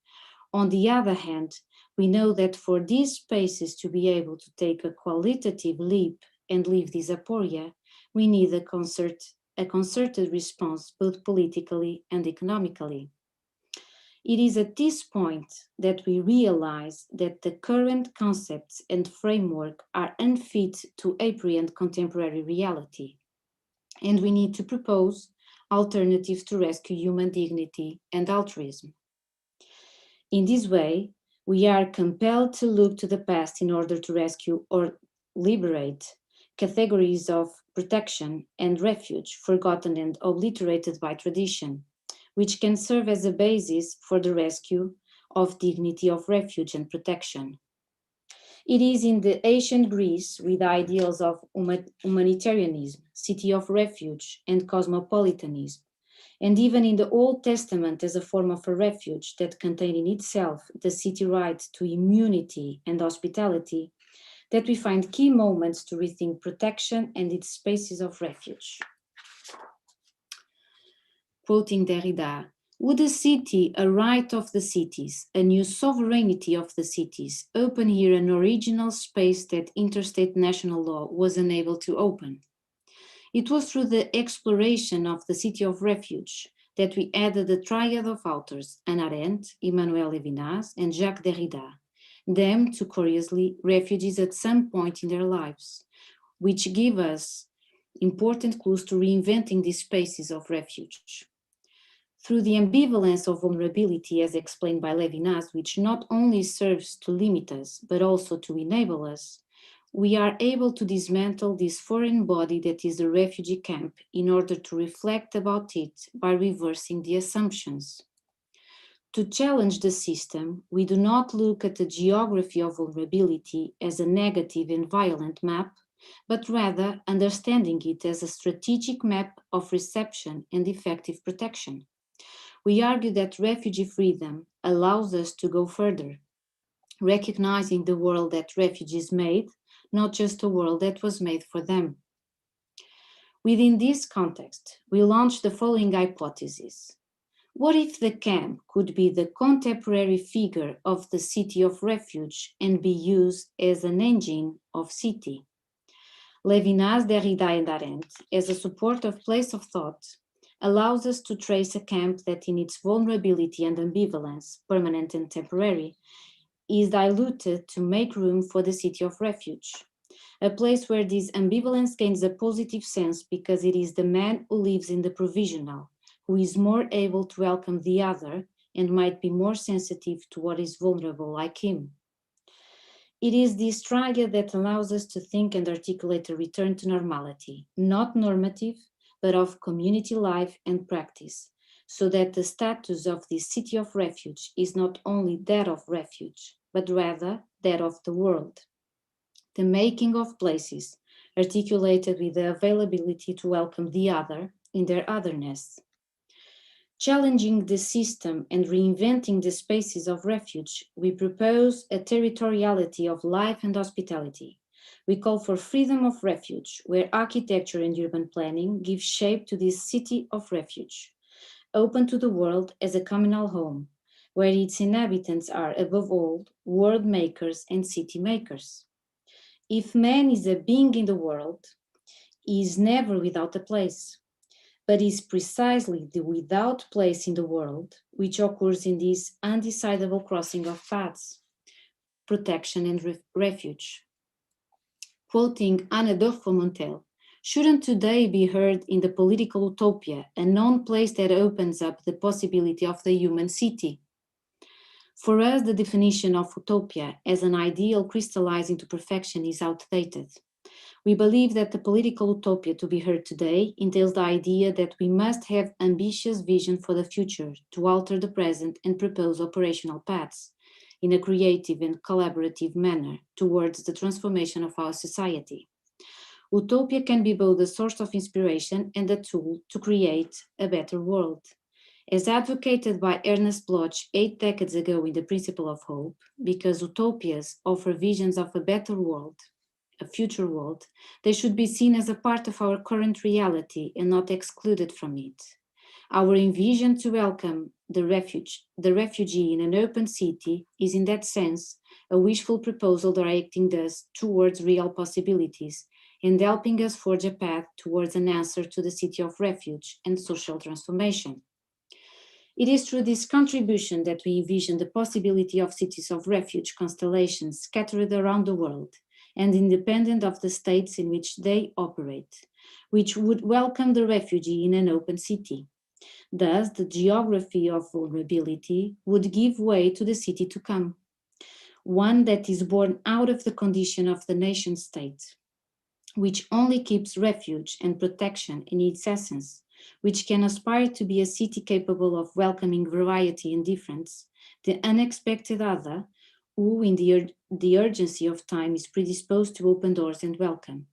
on the other hand, we know that for these spaces to be able to take a qualitative leap and leave this aporia, we need a concerted response both politically and economically. It is at this point that we realize that the current concepts and framework are unfit to apprehend contemporary reality, and we need to propose alternatives to rescue human dignity and altruism. In this way, we are compelled to look to the past in order to rescue or liberate categories of protection and refuge forgotten and obliterated by tradition, which can serve as a basis for the rescue of dignity of refuge and protection. It is in the ancient Greece with ideals of humanitarianism, city of refuge, and cosmopolitanism, and even in the Old Testament as a form of a refuge that contained in itself the city right to immunity and hospitality, that we find key moments to rethink protection and its spaces of refuge. Quoting Derrida, would a city, a right of the cities, a new sovereignty of the cities, open here an original space that interstate national law was unable to open? It was through the exploration of the city of refuge that we added the triad of authors, Hannah Arendt, Emmanuel Levinas, and Jacques Derrida, them to curiously refugees at some point in their lives, which give us important clues to reinventing these spaces of refuge. Through the ambivalence of vulnerability as explained by Levinas, which not only serves to limit us, but also to enable us, we are able to dismantle this foreign body that is the refugee camp in order to reflect about it by reversing the assumptions. To challenge the system, we do not look at the geography of vulnerability as a negative and violent map, but rather understanding it as a strategic map of reception and effective protection. We argue that refugee freedom allows us to go further, recognizing the world that refugees made, not just a world that was made for them. Within this context, we launched the following hypothesis. What if the camp could be the contemporary figure of the city of refuge and be used as an engine of city? Levinas, Derrida, and Arendt, as a supportive place of thought, allows us to trace a camp that in its vulnerability and ambivalence, permanent and temporary, is diluted to make room for the city of refuge, a place where this ambivalence gains a positive sense because it is the man who lives in the provisional, who is more able to welcome the other and might be more sensitive to what is vulnerable like him. It is this triad that allows us to think and articulate a return to normality, not normative, but of community life and practice, so that the status of this city of refuge is not only that of refuge, but rather that of the world. The making of places articulated with the availability to welcome the other in their otherness. Challenging the system and reinventing the spaces of refuge, we propose a territoriality of life and hospitality. We call for freedom of refuge, where architecture and urban planning give shape to this city of refuge, open to the world as a communal home, where its inhabitants are, above all, world makers and city makers. If man is a being in the world, he is never without a place, but is precisely the without place in the world which occurs in this undecidable crossing of paths, protection and refuge. Quoting Anna Dorfman-Montel, shouldn't today be heard in the political utopia, a known place that opens up the possibility of the human city? For us, the definition of utopia as an ideal crystallized into perfection is outdated. We believe that the political utopia to be heard today entails the idea that we must have ambitious vision for the future to alter the present and propose operational paths in a creative and collaborative manner towards the transformation of our society. Utopia can be both a source of inspiration and a tool to create a better world. As advocated by Ernest Bloch 8 decades ago in The Principle of Hope, because utopias offer visions of a better world, a future world, they should be seen as a part of our current reality and not excluded from it. Our envision to welcome the refugee in an open city is in that sense a wishful proposal directing us towards real possibilities and helping us forge a path towards an answer to the city of refuge and social transformation. It is through this contribution that we envision the possibility of cities of refuge constellations scattered around the world and independent of the states in which they operate, which would welcome the refugee in an open city. Thus, the geography of vulnerability would give way to the city to come, one that is born out of the condition of the nation state, which only keeps refuge and protection in its essence, which can aspire to be a city capable of welcoming variety and difference, the unexpected other, who in the urgency of time is predisposed to open doors and welcome.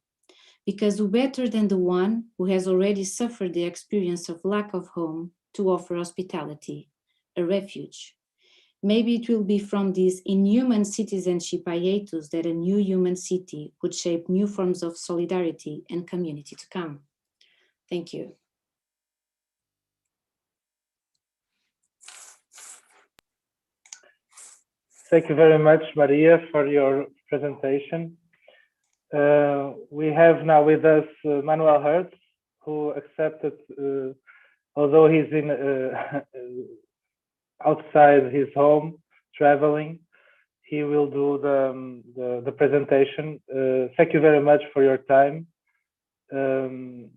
Because who better than the one who has already suffered the experience of lack of home to offer hospitality, a refuge? Maybe it will be from this inhuman citizenship hiatus that a new human city would shape new forms of solidarity and community to come. Thank you. Thank you very much, Maria, for your presentation. We have now with us Manuel Herz, who accepted, although he's in outside his home traveling, he will do the presentation. Thank you very much for your time, and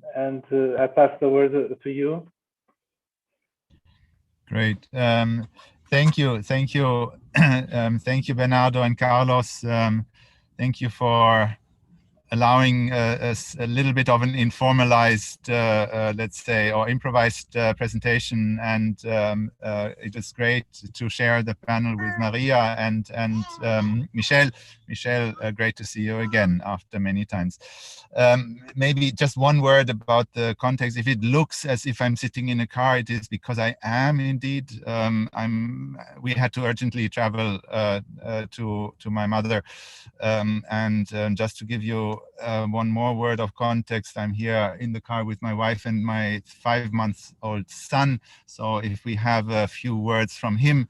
I pass the word to you. Great. Thank you. Thank you, Bernardo and Carlos. Thank you for allowing us a little bit of an informalized, let's say, or improvised presentation. And it is great to share the panel with Maria and Michel. Michel, great to see you again after many times. Maybe just one word about the context. If it looks as if I'm sitting in a car, it is because I am indeed. We had to urgently travel to my mother. And just to give you one more word of context, I'm here in the car with my wife and my 5-month-old son. So if we have a few words from him,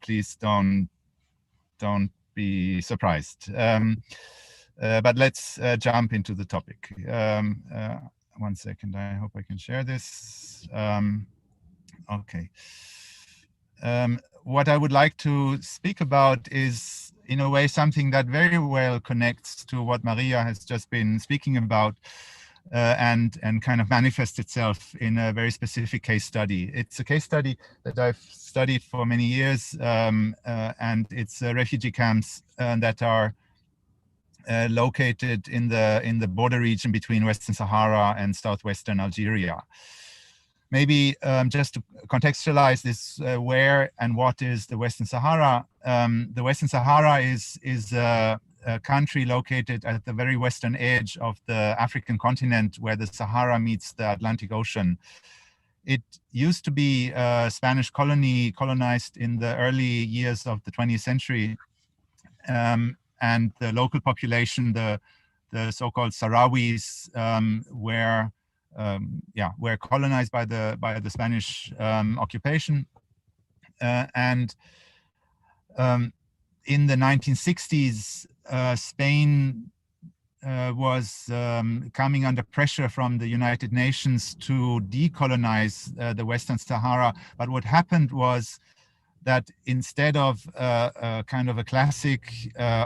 please don't be surprised. But let's jump into the topic. 1 second, I hope I can share this. Okay. What I would like to speak about is, in a way, something that very well connects to what Maria has just been speaking about, and kind of manifests itself in a very specific case study. It's a case study that I've studied for many years, and it's refugee camps that are located in the border region between Western Sahara and southwestern Algeria. Maybe just to contextualize this, where and what is the Western Sahara? The Western Sahara is a country located at the very western edge of the African continent, where the Sahara meets the Atlantic Ocean. It used to be a Spanish colony, colonized in the early years of the 20th century. And the local population, the so-called Sahrawis, were colonized by the Spanish occupation, and in the 1960s, Spain was coming under pressure from the United Nations to decolonize the Western Sahara. But what happened was that instead of kind of a classic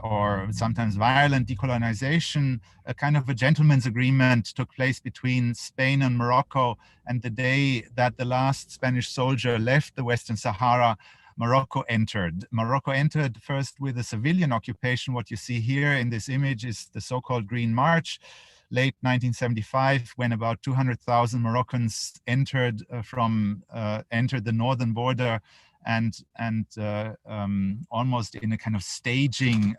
or sometimes violent decolonization, a kind of a gentleman's agreement took place between Spain and Morocco. And the day that the last Spanish soldier left the Western Sahara, Morocco entered. Morocco entered first with a civilian occupation. What you see here in this image is the so-called Green March, late 1975, when about 200,000 Moroccans entered the northern border, and almost in a kind of staging,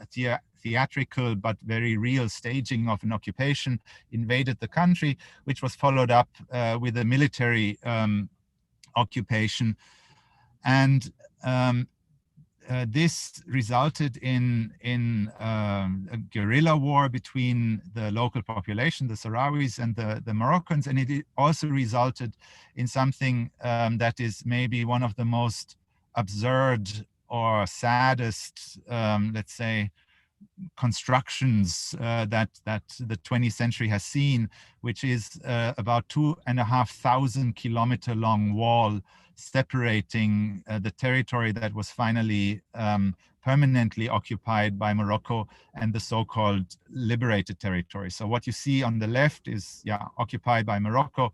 theatrical but very real staging of an occupation, invaded the country, which was followed up with a military occupation. And this resulted in a guerrilla war between the local population, the Sahrawis, and the Moroccans. And it also resulted in something that is maybe one of the most absurd or saddest, let's say, constructions that the 20th century has seen, which is about 2,500 kilometer long wall separating the territory that was finally permanently occupied by Morocco and the so-called liberated territory. So what you see on the left is occupied by Morocco,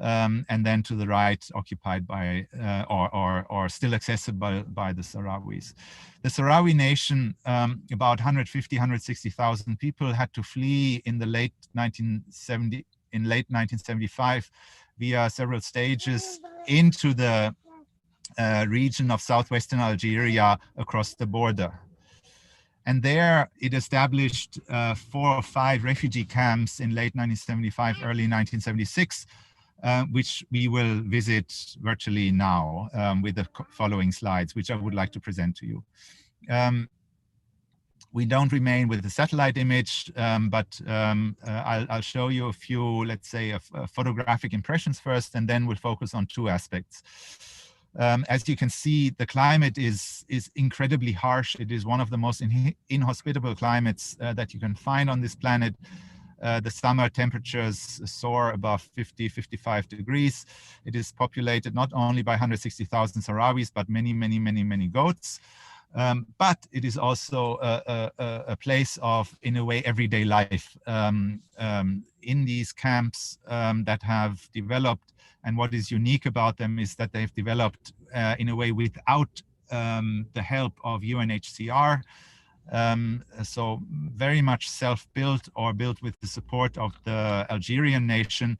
and then to the right occupied by or still accessible by the Sahrawis. The Sahrawi nation, about 160,000 people, had to flee in the late 1975 via several stages into the region of southwestern Algeria across the border. And there it established 4 or 5 refugee camps in late 1975, early 1976, which we will visit virtually now with the following slides, which I would like to present to you. We don't remain with the satellite image, but I'll show you a few, let's say, photographic impressions first, and then we'll focus on two aspects. As you can see, the climate is incredibly harsh. It is one of the most inhospitable climates that you can find on this planet. The summer temperatures soar above 50, 55 degrees. It is populated not only by 160,000 Sahrawis, but many goats. But it is also a place of, in a way, everyday life in these camps that have developed. And what is unique about them is that they've developed in a way without the help of UNHCR. So very much self-built or built with the support of the Algerian nation.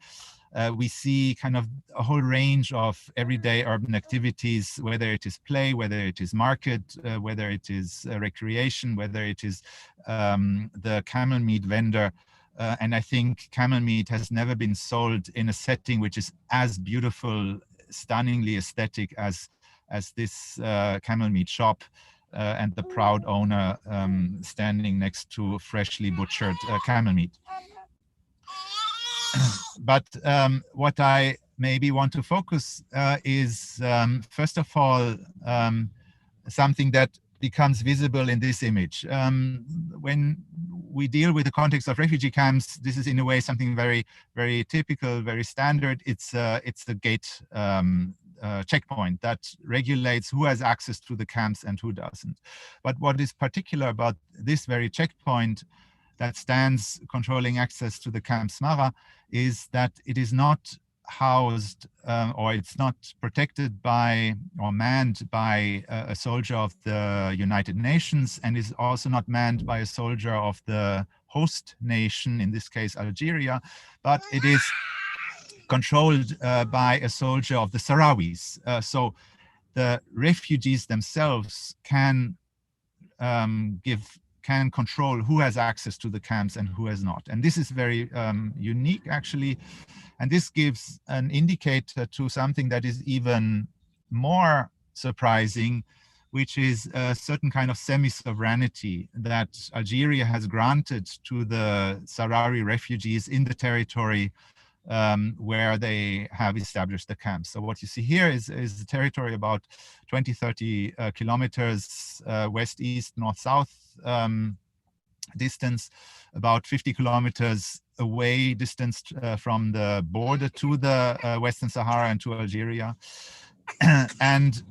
We see kind of a whole range of everyday urban activities, whether it is play, whether it is market, whether it is recreation, whether it is the camel meat vendor. And I think camel meat has never been sold in a setting which is as beautiful, stunningly aesthetic as this camel meat shop. And the proud owner standing next to freshly butchered camel meat. But what I maybe want to focus is, first of all, something that becomes visible in this image. When we deal with the context of refugee camps, this is in a way something very typical, very standard. It's the gate checkpoint that regulates who has access to the camps and who doesn't. But what is particular about this very checkpoint that stands controlling access to the Camp Smara is that it is not housed or it's not protected by or manned by a soldier of the United Nations, and is also not manned by a soldier of the host nation, in this case Algeria, but it is controlled by a soldier of the Sahrawis. So the refugees themselves can control who has access to the camps and who has not. And this is very unique, actually. And this gives an indicator to something that is even more surprising, which is a certain kind of semi-sovereignty that Algeria has granted to the Sahrawi refugees in the territory where they have established the camps. So what you see here is the territory about 20-30 kilometers west-east, north-south distance, about 50 kilometers away distanced from the border to the Western Sahara and to Algeria. And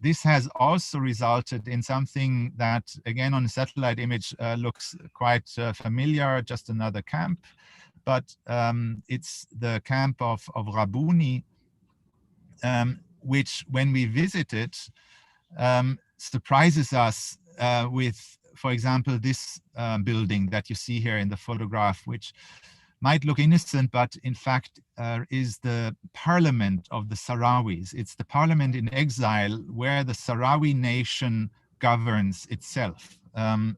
this has also resulted in something that, again, on a satellite image looks quite familiar, just another camp. But it's the camp of Rabouni, which, when we visit it, surprises us with, for example, this building that you see here in the photograph, which might look innocent, but in fact is the parliament of the Sahrawis. It's the parliament in exile where the Sahrawi nation governs itself,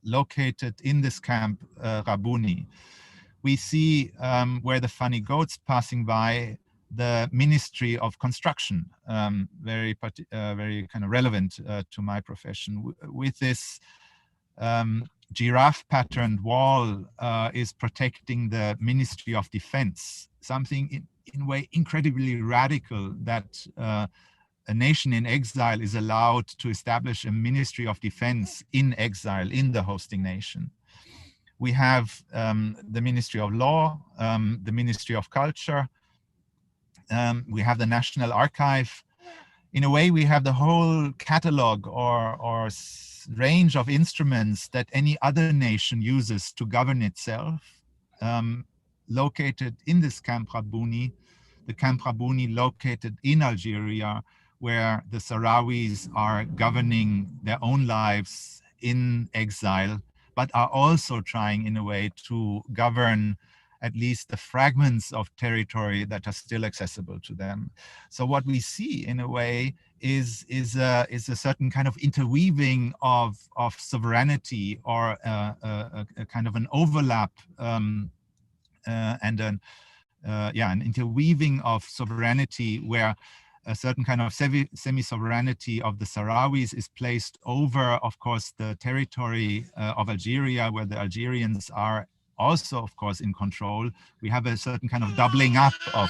located in this camp, Rabouni. We see where the funny goats passing by, the Ministry of Construction, very kind of relevant to my profession. With this giraffe patterned wall is protecting the Ministry of Defense, something in a way incredibly radical, that a nation in exile is allowed to establish a Ministry of Defense in exile in the hosting nation. We have the Ministry of Law, the Ministry of Culture, we have the National Archive. In a way, we have the whole catalog or range of instruments that any other nation uses to govern itself, located in this Camp Rabouni, the Camp Rabouni located in Algeria, where the Sahrawis are governing their own lives in exile, but are also trying, in a way, to govern at least the fragments of territory that are still accessible to them. So what we see, in a way, is a certain kind of interweaving of sovereignty, or a kind of an overlap and an interweaving of sovereignty where a certain kind of semi-sovereignty of the Sahrawis is placed over, of course, the territory of Algeria, where the Algerians are also, of course, in control. We have a certain kind of doubling up of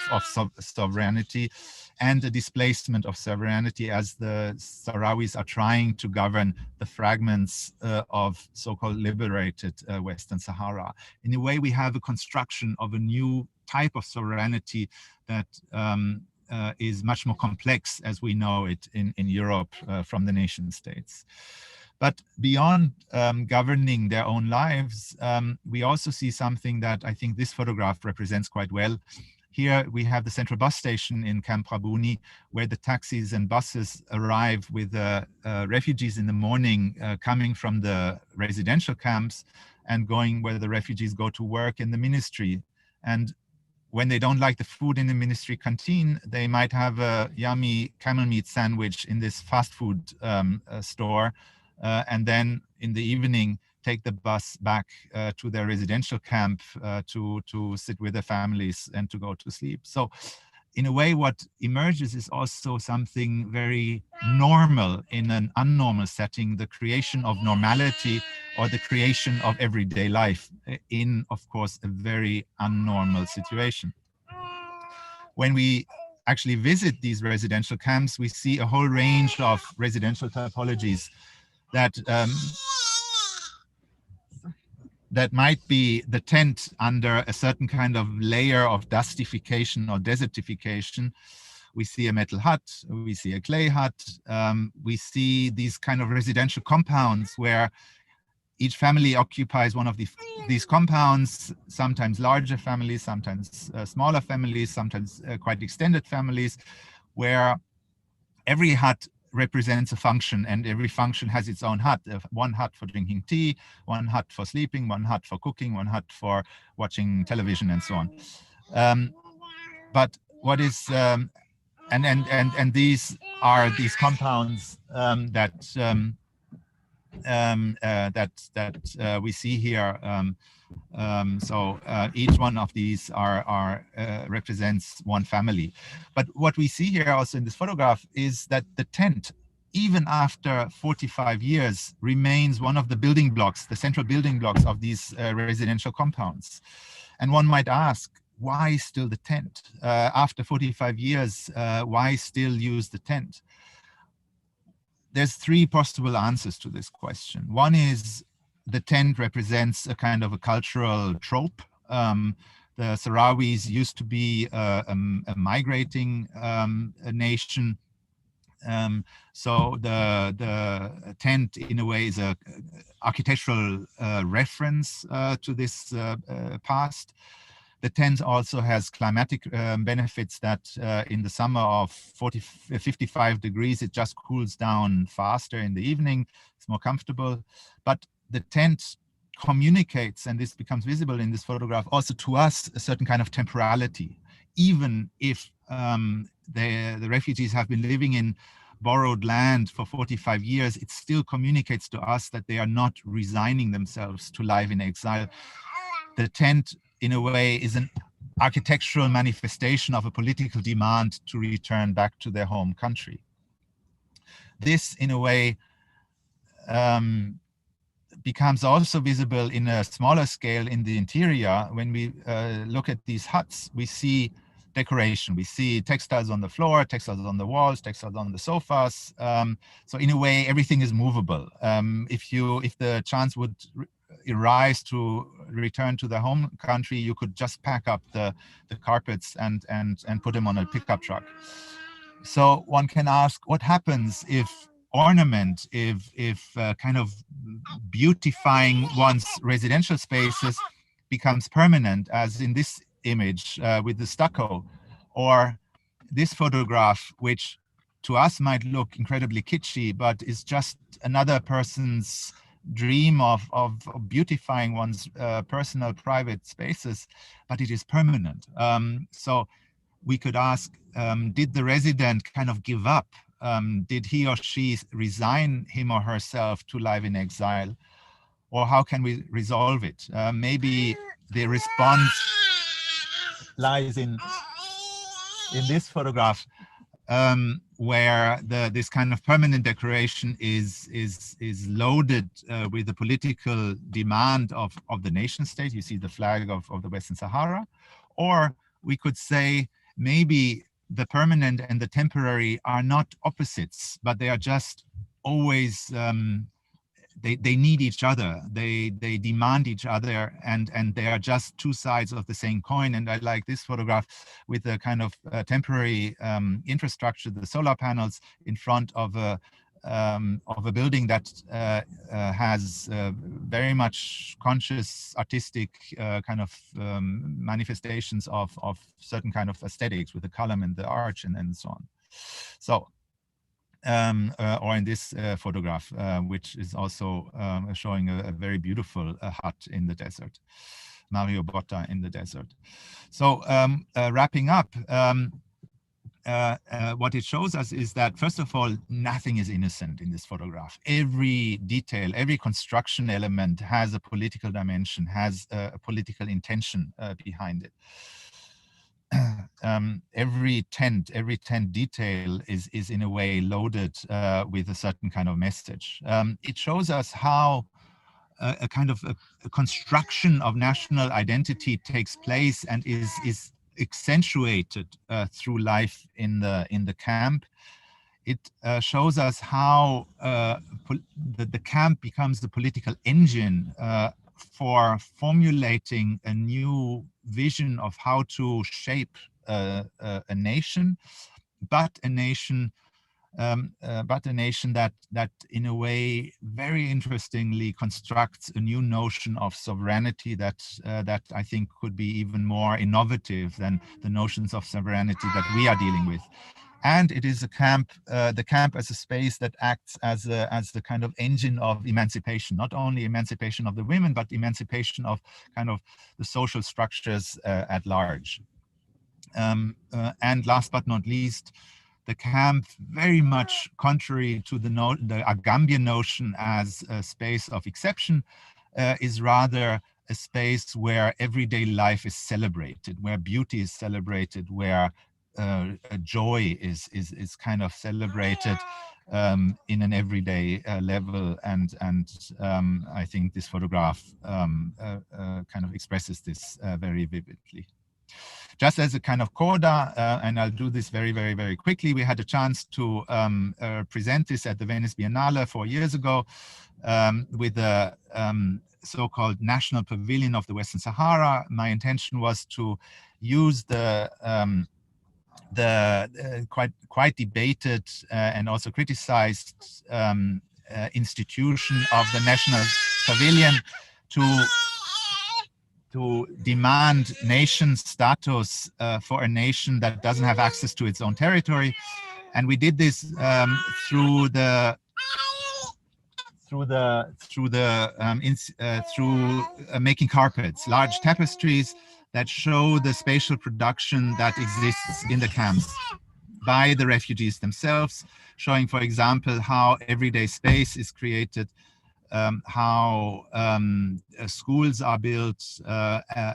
sovereignty and a displacement of sovereignty as the Sahrawis are trying to govern the fragments of so-called liberated Western Sahara. In a way, we have a construction of a new type of sovereignty that is much more complex as we know it in Europe from the nation states. But beyond governing their own lives, we also see something that I think this photograph represents quite well. Here we have the central bus station in Camp Rabouni, where the taxis and buses arrive with refugees in the morning coming from the residential camps and going where the refugees go to work in the ministry. And when they don't like the food in the ministry canteen, they might have a yummy camel meat sandwich in this fast food store. And then in the evening, take the bus back to their residential camp to sit with their families and to go to sleep. So in a way, what emerges is also something very normal in an unnormal setting, the creation of normality or the creation of everyday life in, of course, a very unnormal situation. When we actually visit these residential camps, we see a whole range of residential typologies that might be the tent under a certain kind of layer of dustification or desertification. We see a metal hut, we see a clay hut, we see these kind of residential compounds where each family occupies one of these compounds, sometimes larger families, sometimes smaller families, sometimes quite extended families, where every hut represents a function and every function has its own hut. One hut for drinking tea, one hut for sleeping, one hut for cooking, one hut for watching television and so on. But what is, and these are these compounds that we see here. So each one of these represents one family. But what we see here also in this photograph is that the tent, even after 45 years, remains one of the building blocks, the central building blocks of these residential compounds. And one might ask, why still the tent? After 45 years, why still use the tent? There's three possible answers to this question. One is the tent represents a kind of a cultural trope. The Sahrawis used to be a migrating nation. So the tent in a way is a architectural reference to this past. The tent also has climatic benefits that in the summer of 55 degrees, it just cools down faster in the evening. It's more comfortable. But the tent communicates, and this becomes visible in this photograph, also to us a certain kind of temporality. Even if the refugees have been living in borrowed land for 45 years, it still communicates to us that they are not resigning themselves to life in exile. The tent, in a way, is an architectural manifestation of a political demand to return back to their home country. This, in a way, becomes also visible in a smaller scale in the interior. When we look at these huts, we see decoration. We see textiles on the floor, textiles on the walls, textiles on the sofas. So in a way, everything is movable. If the chance would arise to return to the home country, you could just pack up the carpets and put them on a pickup truck. So one can ask, what happens if ornament, if kind of beautifying one's residential spaces becomes permanent, as in this image with the stucco, or this photograph, which to us might look incredibly kitschy, but is just another person's dream of beautifying one's personal private spaces, but it is permanent. So we could ask, did the resident kind of give up? Did he or she resign him or herself to life in exile? Or how can we resolve it? Maybe the response lies in this photograph, where this kind of permanent decoration is loaded with the political demand of the nation state. You see the flag of the Western Sahara. Or we could say maybe the permanent and the temporary are not opposites, but they are just always, they need each other. They demand each other, and they are just two sides of the same coin. And I like this photograph with the kind of temporary infrastructure, the solar panels in front of a building that has very much conscious artistic kind of manifestations of certain kind of aesthetics with the column and the arch and so on. So, or in this photograph, which is also showing a very beautiful hut in the desert, Mario Botta in the desert. So wrapping up, what it shows us is that, first of all, nothing is innocent in this photograph. Every detail, every construction element has a political dimension, has a political intention behind it. Every tent detail is in a way loaded with a certain kind of message. It shows us how a kind of a construction of national identity takes place and is accentuated through life in the camp. It shows us how the camp becomes the political engine for formulating a new vision of how to shape a nation, but a nation that in a way very interestingly constructs a new notion of sovereignty that I think could be even more innovative than the notions of sovereignty that we are dealing with. And it is a camp, the camp as a space that acts as the kind of engine of emancipation, not only emancipation of the women, but emancipation of kind of the social structures at large. And last but not least, the camp, very much contrary to the Agambian notion as a space of exception, is rather a space where everyday life is celebrated, where beauty is celebrated, where joy is kind of celebrated in an everyday level, and I think this photograph kind of expresses this very vividly. Just as a kind of coda, and I'll do this very, very, very quickly, we had a chance to present this at the Venice Biennale 4 years ago with the so-called National Pavilion of the Western Sahara. My intention was to use the quite debated and also criticized institution of the National Pavilion to demand nation status for a nation that doesn't have access to its own territory. And we did this through making carpets, large tapestries that show the spatial production that exists in the camps by the refugees themselves, showing, for example, how everyday space is created, how schools are built,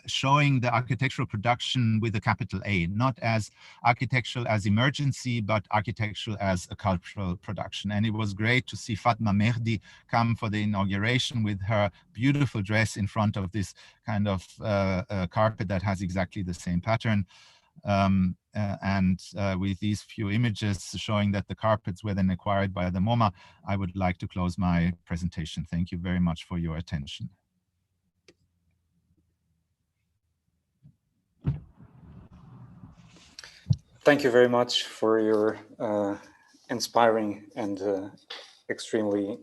showing the architectural production with a capital A, not as architectural as emergency, but architectural as a cultural production. And it was great to see Fatma Mehdi come for the inauguration with her beautiful dress in front of this kind of carpet that has exactly the same pattern. With these few images showing that the carpets were then acquired by the MoMA, I would like to close my presentation. Thank you very much for your attention. Thank you very much for your inspiring and extremely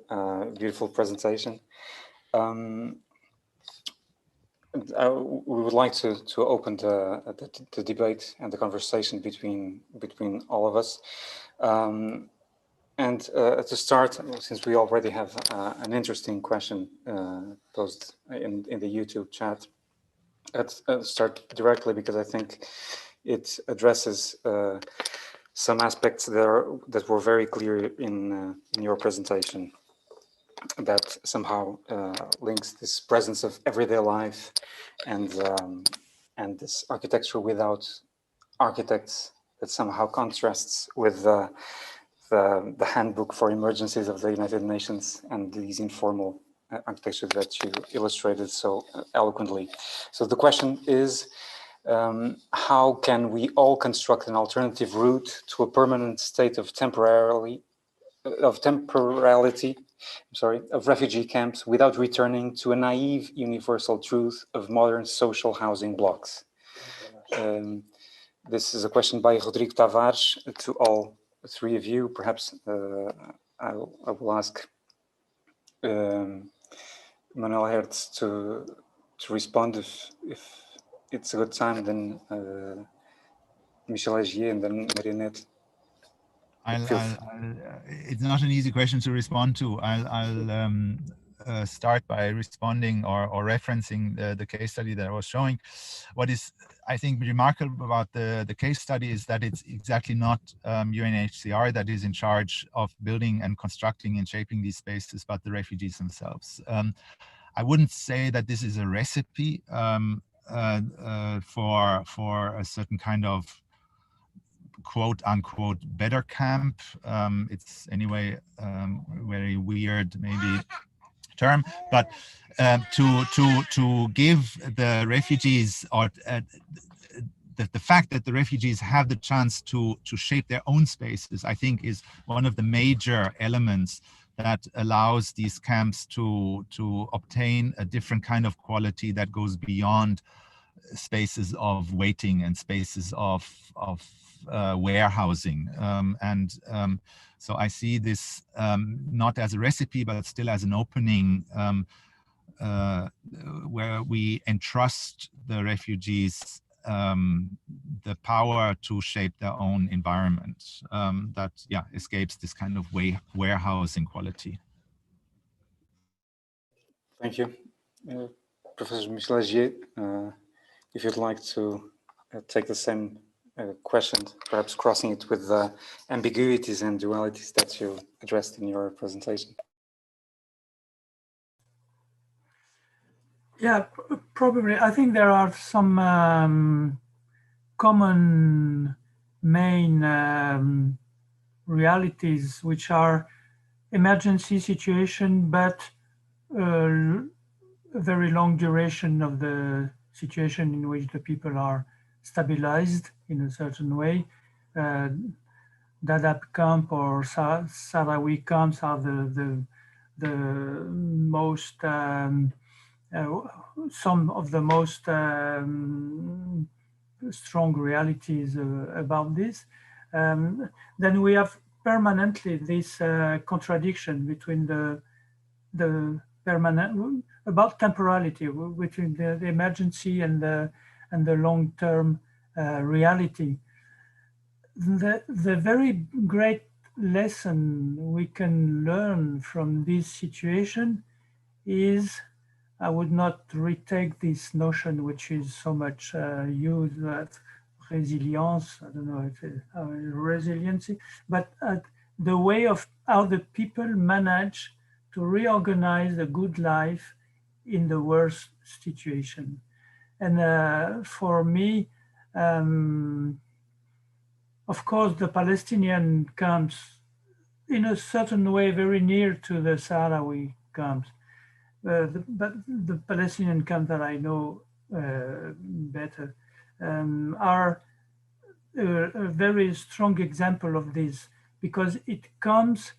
beautiful presentation. We would like to open the debate and the conversation between all of us. To start, since we already have an interesting question posed in the YouTube chat, let's start directly, because I think it addresses some aspects that were very clear in your presentation, that somehow links this presence of everyday life and and this architecture without architects that somehow contrasts with the handbook for emergencies of the United Nations and these informal architecture that you illustrated so eloquently. So the question is, how can we all construct an alternative route to a permanent state of temporality of refugee camps without returning to a naive universal truth of modern social housing blocks? This is a question by Rodrigo Tavares to all three of you. Perhaps I will ask Manuel Herz to respond if it's a good time, then Michel Agier, and then Marinette. It's not an easy question to respond to. I'll start by responding or referencing the case study that I was showing. What is, I think, remarkable about the case study is that it's exactly not UNHCR that is in charge of building and constructing and shaping these spaces, but the refugees themselves. I wouldn't say that this is a recipe for a certain kind of quote unquote better camp. It's anyway very weird maybe term, but to give the refugees, or the fact that the refugees have the chance to shape their own spaces, I think is one of the major elements that allows these camps to obtain a different kind of quality that goes beyond spaces of waiting and spaces of warehousing. So I see this not as a recipe, but still as an opening where we entrust the refugees the power to shape their own environment that escapes this kind of warehousing quality. Thank you. Professor Michel Agier, if you'd like to take the same question, perhaps crossing it with the ambiguities and dualities that you addressed in your presentation. Yeah, probably. I think there are some common main realities which are emergency situation, but a very long duration of the situation in which the people are stabilized in a certain way. Dadaab camp or Sahrawi camps are the most some of the most strong realities about this. Then we have permanently this contradiction between the permanent about temporality, between the emergency and the long-term reality. The very great lesson we can learn from this situation is, I would not retake this notion which is so much used, resilience, I don't know if it's resiliency, but the way of how the people manage to reorganize a good life in the worst situation. And for me, of course, the Palestinian camps, in a certain way, very near to the Sahrawi camps. But the Palestinian camps that I know better are a very strong example of this, because it comes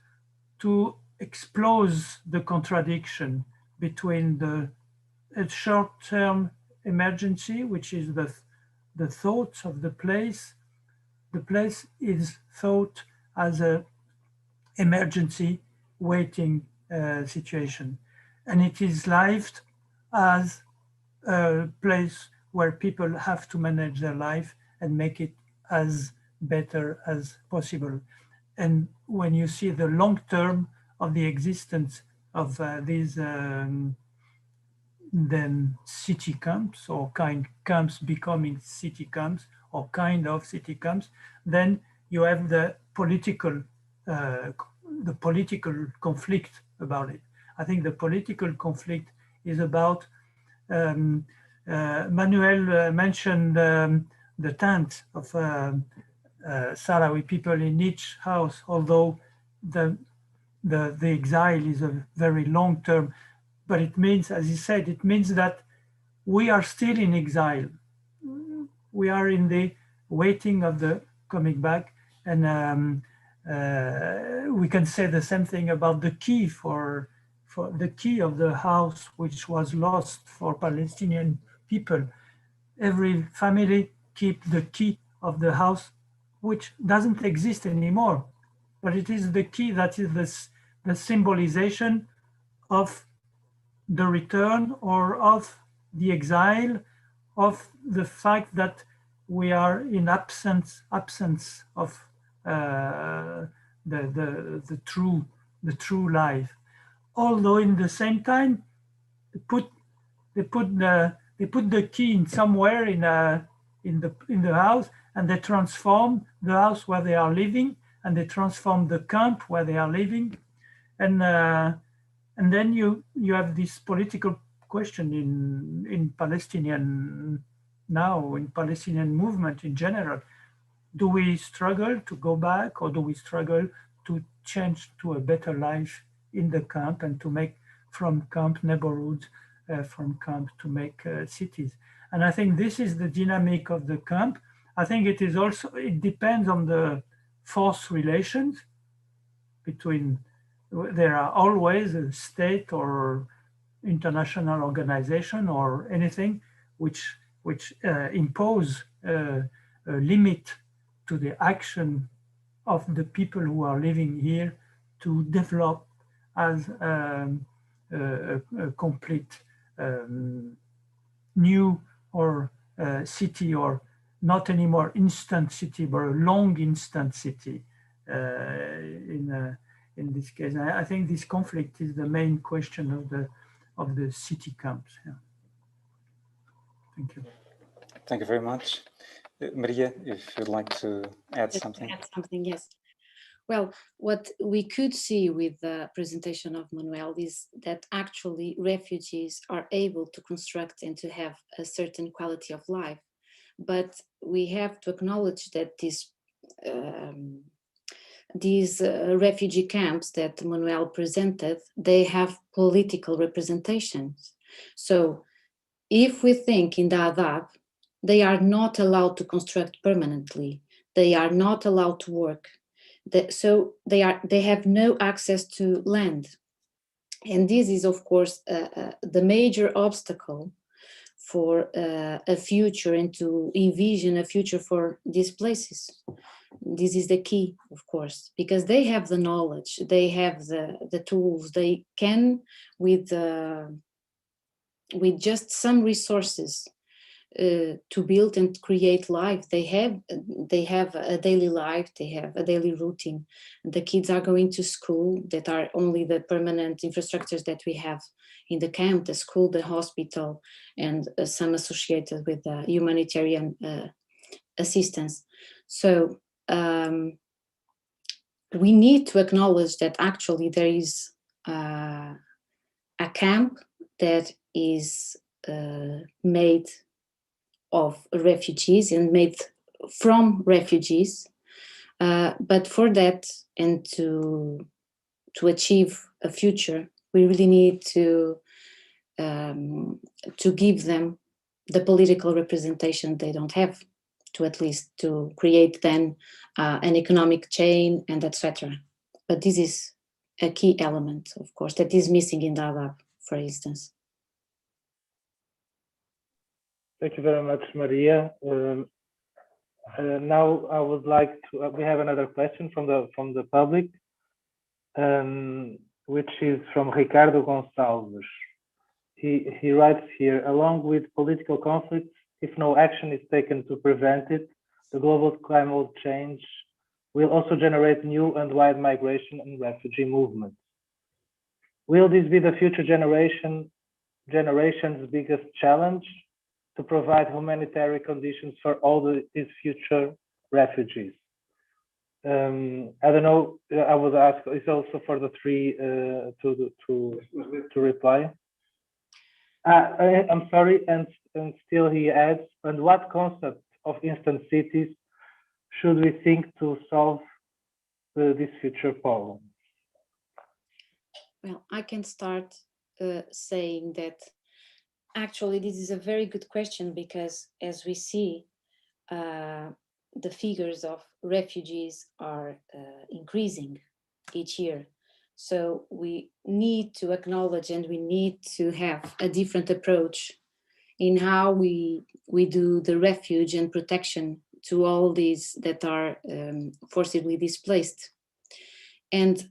to expose the contradiction between the short-term emergency, which is the thoughts of the place. The place is thought as an emergency waiting situation. And it is lived as a place where people have to manage their life and make it as better as possible. And when you see the long term of the existence of these then city camps, or camps becoming city camps, or kind of city camps, then you have the political conflict about it. I think the political conflict is about Manuel mentioned the tent of Sahrawi people in each house, although the exile is a very long term, but it means, as he said, it means that we are still in exile. We are in the waiting of the coming back, and we can say the same thing about the key for the key of the house, which was lost for Palestinian people. Every family keep the key of the house, which doesn't exist anymore, but it is the key that is the symbolization of the return or of the exile, of the fact that we are in absence of the true life. Although in the same time, they put the key in somewhere in the house, and they transform the house where they are living, and they transform the camp where they are living, and then you have this political question in Palestinian now, in Palestinian movement in general. Do we struggle to go back, or do we struggle to change to a better life in the camp and to make from camp neighborhoods, from camp to make cities? And I think this is the dynamic of the camp. I think it is also, it depends on the force relations between, there are always a state or international organization or anything which impose a limit to the action of the people who are living here to develop as a complete new or city, or not anymore instant city, but a long instant city in this case. I think this conflict is the main question of the city camps. Yeah. Thank you. Thank you very much. Maria, if you'd like to add something. Add something, yes. Well, what we could see with the presentation of Manuel is that actually refugees are able to construct and to have a certain quality of life. But we have to acknowledge that these refugee camps that Manuel presented, they have political representations. So if we think in the Adab, they are not allowed to construct permanently. They are not allowed to work. So they have no access to land. And this is, of course, the major obstacle for a future and to envision a future for these places. This is the key, of course, because they have the knowledge, they have the tools, they can, with just some resources, to build and create life. They have a daily life, they have a daily routine. The kids are going to school, that are only the permanent infrastructures that we have in the camp, the school, the hospital, and some associated with humanitarian assistance. So we need to acknowledge that actually there is a camp that is made of refugees and made from refugees, but for that and to achieve a future, we really need to give them the political representation they don't have, to at least to create then an economic chain and etc. But this is a key element, of course, that is missing in the Adab, for instance. Thank you very much, Maria. Now I would like to, we have another question from the public, which is from Ricardo Gonçalves. He writes here, along with political conflicts, if no action is taken to prevent it, the global climate change will also generate new and wide migration and refugee movements. Will this be the future generation's biggest challenge? To provide humanitarian conditions for all these future refugees. I don't know. I would ask. It's also for the three to reply. I'm sorry, and still he adds, and what concept of instant cities should we think to solve this future problem? Well, I can start saying that actually this is a very good question, because as we see, the figures of refugees are increasing each year. So we need to acknowledge, and we need to have a different approach in how we do the refuge and protection to all these that are forcibly displaced. And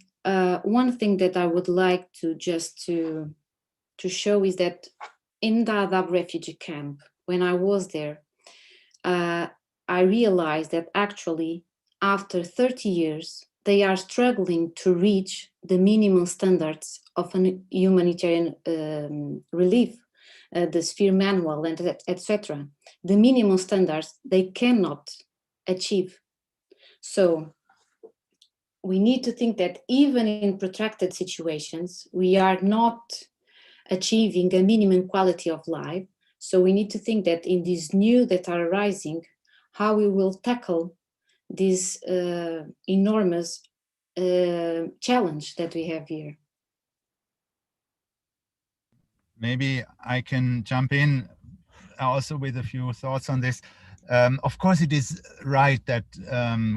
one thing that I would like to just to show is that in Dadaab refugee camp, when I was there, I realized that actually after 30 years, they are struggling to reach the minimum standards of a humanitarian relief, the sphere manual, and etc. The minimum standards they cannot achieve. So we need to think that even in protracted situations, we are not achieving a minimum quality of life. So we need to think that in these new that are arising, how we will tackle this enormous challenge that we have here. Maybe I can jump in also with a few thoughts on this. Of course, it is right that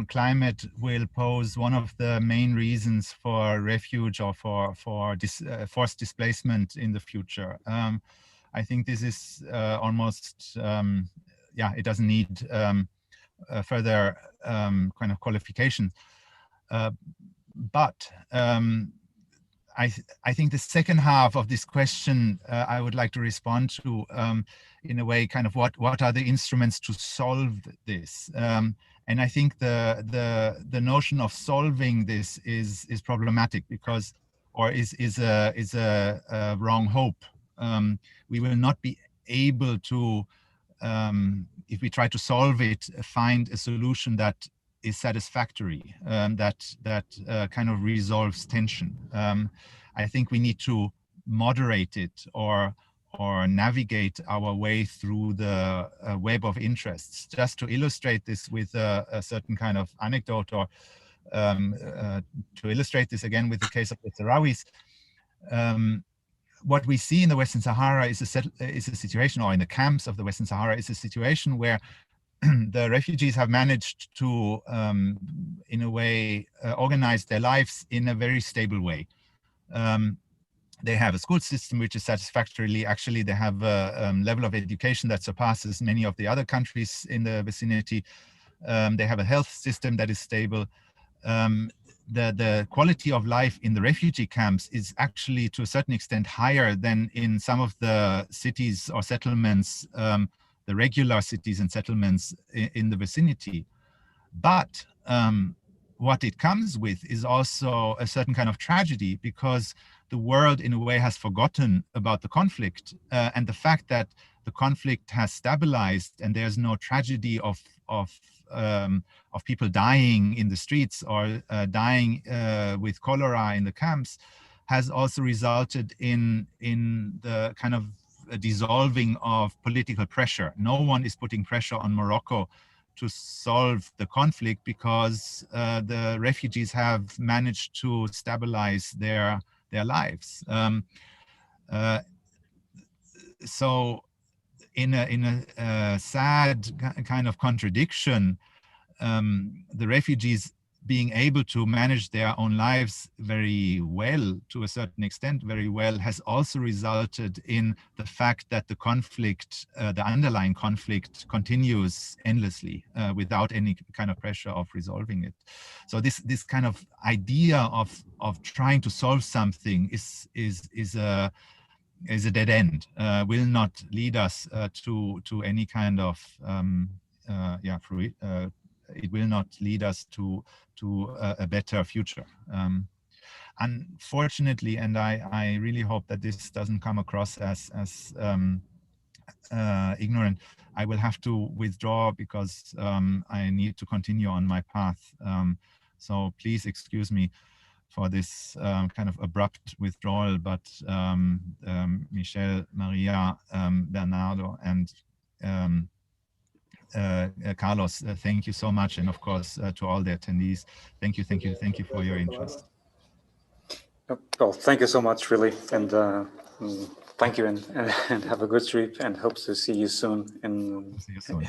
climate will pose one of the main reasons for refuge or for forced displacement in the future. I think this is almost, yeah, it doesn't need further kind of qualification. But I think the second half of this question I would like to respond to in a way, kind of what are the instruments to solve this? And I think the notion of solving this is problematic, because, or is a wrong hope. We will not be able to, if we try to solve it, find a solution that is satisfactory, that kind of resolves tension. I think we need to moderate it or navigate our way through the web of interests. Just to illustrate this with a certain kind of anecdote, or to illustrate this again with the case of the Sahrawis, what we see in the Western Sahara is a situation, or in the camps of the Western Sahara, is a situation where the refugees have managed to, in a way, organize their lives in a very stable way. They have a school system which is satisfactorily, actually they have a level of education that surpasses many of the other countries in the vicinity. They have a health system that is stable. The quality of life in the refugee camps is actually to a certain extent higher than in some of the cities or settlements, the regular cities and settlements in the vicinity. But what it comes with is also a certain kind of tragedy, because the world in a way has forgotten about the conflict, and the fact that the conflict has stabilized and there's no tragedy of people dying in the streets or dying with cholera in the camps has also resulted in the kind of dissolving of political pressure. No one is putting pressure on Morocco to solve the conflict, because the refugees have managed to stabilize their lives. So in a sad kind of contradiction, the refugees being able to manage their own lives very well, to a certain extent very well, has also resulted in the fact that the conflict, the underlying conflict, continues endlessly without any kind of pressure of resolving it. So this kind of idea of trying to solve something is a dead end, will not lead us to any kind of it will not lead us to a better future. Unfortunately, and I really hope that this doesn't come across as ignorant, I will have to withdraw because I need to continue on my path. So please excuse me this kind of abrupt withdrawal, but Michel, Maria, Bernardo, and Carlos, thank you so much, and of course to all the attendees, thank you for your interest. Well, thank you so much, really, and thank you, and have a good trip, and hope to see you soon in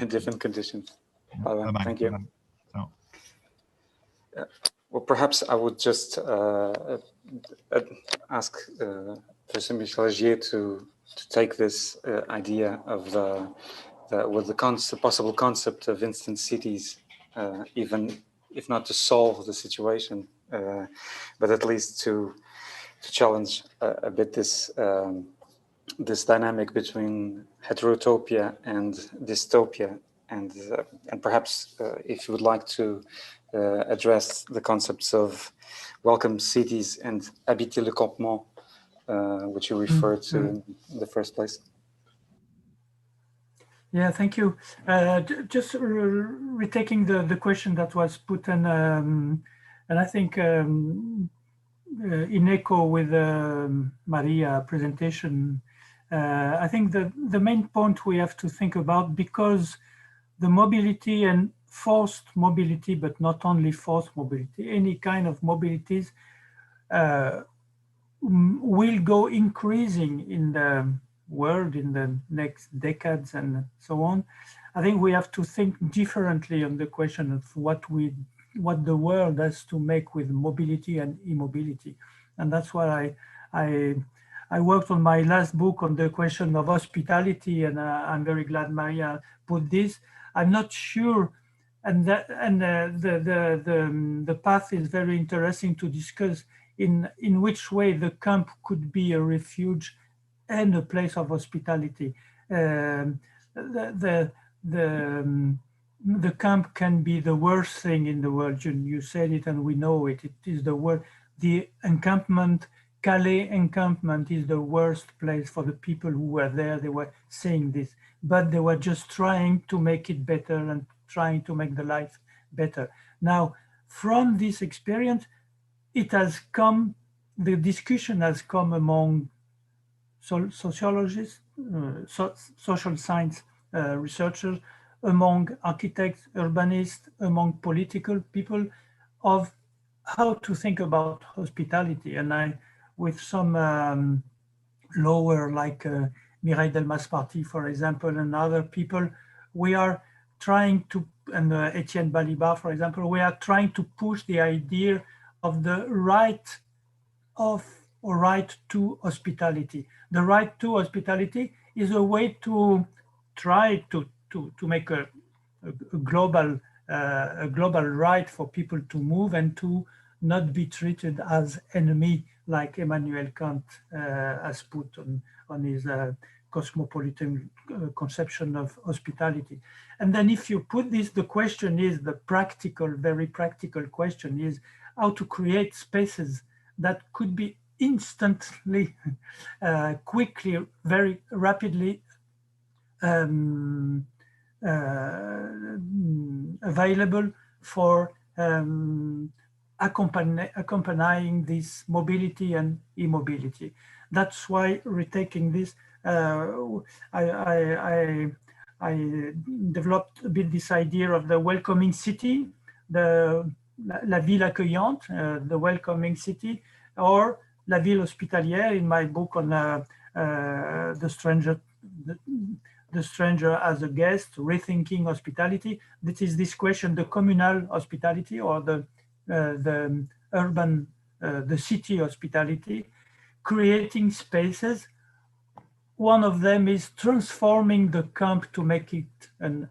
different conditions. Bye bye. Thank you. Bye-bye. So. Well, perhaps I would just ask Professor Michel Agier to take this idea of the possible concept of instant cities, even if not to solve the situation, but at least to challenge a bit this dynamic between heterotopia and dystopia, and perhaps if you would like to address the concepts of welcome cities and habiter le campement, which you referred to in the first place. Yeah, thank you. Just retaking the question that was put, and I think in echo with Maria's presentation, I think the main point we have to think about, because the mobility and forced mobility, but not only forced mobility, any kind of mobilities will go increasing in the world in the next decades and so on. I think we have to think differently on the question of what the world has to make with mobility and immobility. And that's why I worked on my last book on the question of hospitality, and I'm very glad Maria put this. I'm not sure, and the path is very interesting to discuss in which way the camp could be a refuge and a place of hospitality. The camp can be the worst thing in the world. You said it, and we know it. It is the worst. The encampment, Calais encampment, is the worst place for the people who were there. They were saying this, but they were just trying to make it better and trying to make the life better. Now, from this experience, it has come. The discussion has come among sociologists, social science researchers, among architects, urbanists, among political people, of how to think about hospitality. And I, with some lower, like Mireille Delmas-Party, for example, and other people, we are trying to, and Etienne Balibar, for example, we are trying to push the idea of the right to hospitality. The right to hospitality is a way to try to make a global right for people to move and to not be treated as enemy, like Emmanuel Kant has put on his cosmopolitan conception of hospitality. And then if you put this, the question is, the practical, very practical question is how to create spaces that could be instantly, quickly, very rapidly available for accompanying this mobility and immobility. That's why, retaking this, I developed a bit this idea of the welcoming city, la ville accueillante, the welcoming city, or la ville hospitalière, in my book on the stranger as a guest, rethinking hospitality. This is this question, the communal hospitality, or the urban, the city hospitality, creating spaces. One of them is transforming the camp to make it an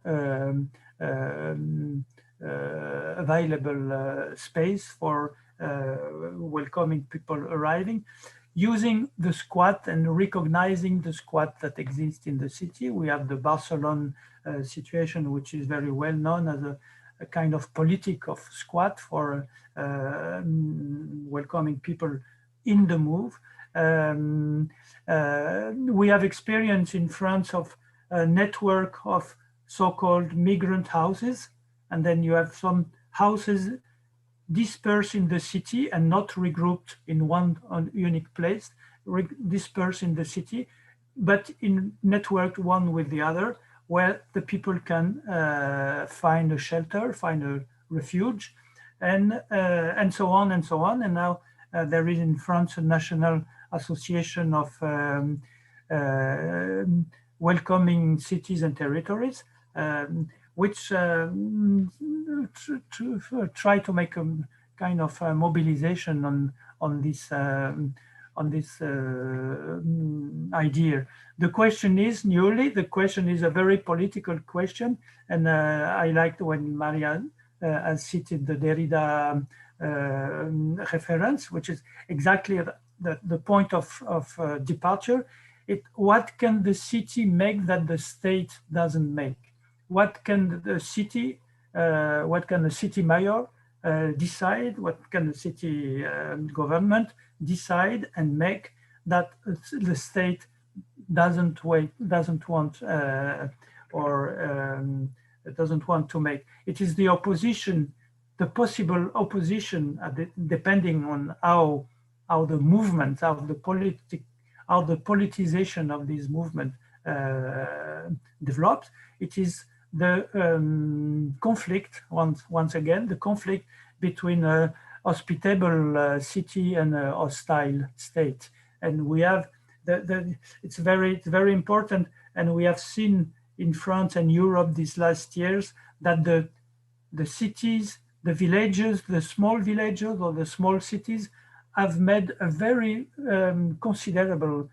available space for welcoming people arriving, using the squat and recognizing the squat that exists in the city. We have the Barcelona situation, which is very well known as a kind of politic of squat for welcoming people in the move. We have experience in France of a network of so-called migrant houses, and then you have some houses dispersed in the city and not regrouped in one unique place, dispersed in the city, but networked one with the other, where the people can find a shelter, find a refuge, and so on and so on. And now there is in France a national association of welcoming cities and territories, which try to make a kind of mobilization on this idea. The question is the question is a very political question, and I liked when Maria has cited the Derrida reference, which is exactly the point of departure. What can the city make that the state doesn't make? What can the city mayor decide? What can the city government decide and make that the state doesn't want to make? It is the opposition, the possible opposition, depending on how the movement, how the politicization of this movement develops. It is the conflict, once again, the conflict between a hospitable city and a hostile state. And we have, it's very important, and we have seen in France and Europe these last years that the cities, the villages, the small villages or the small cities have made a very considerable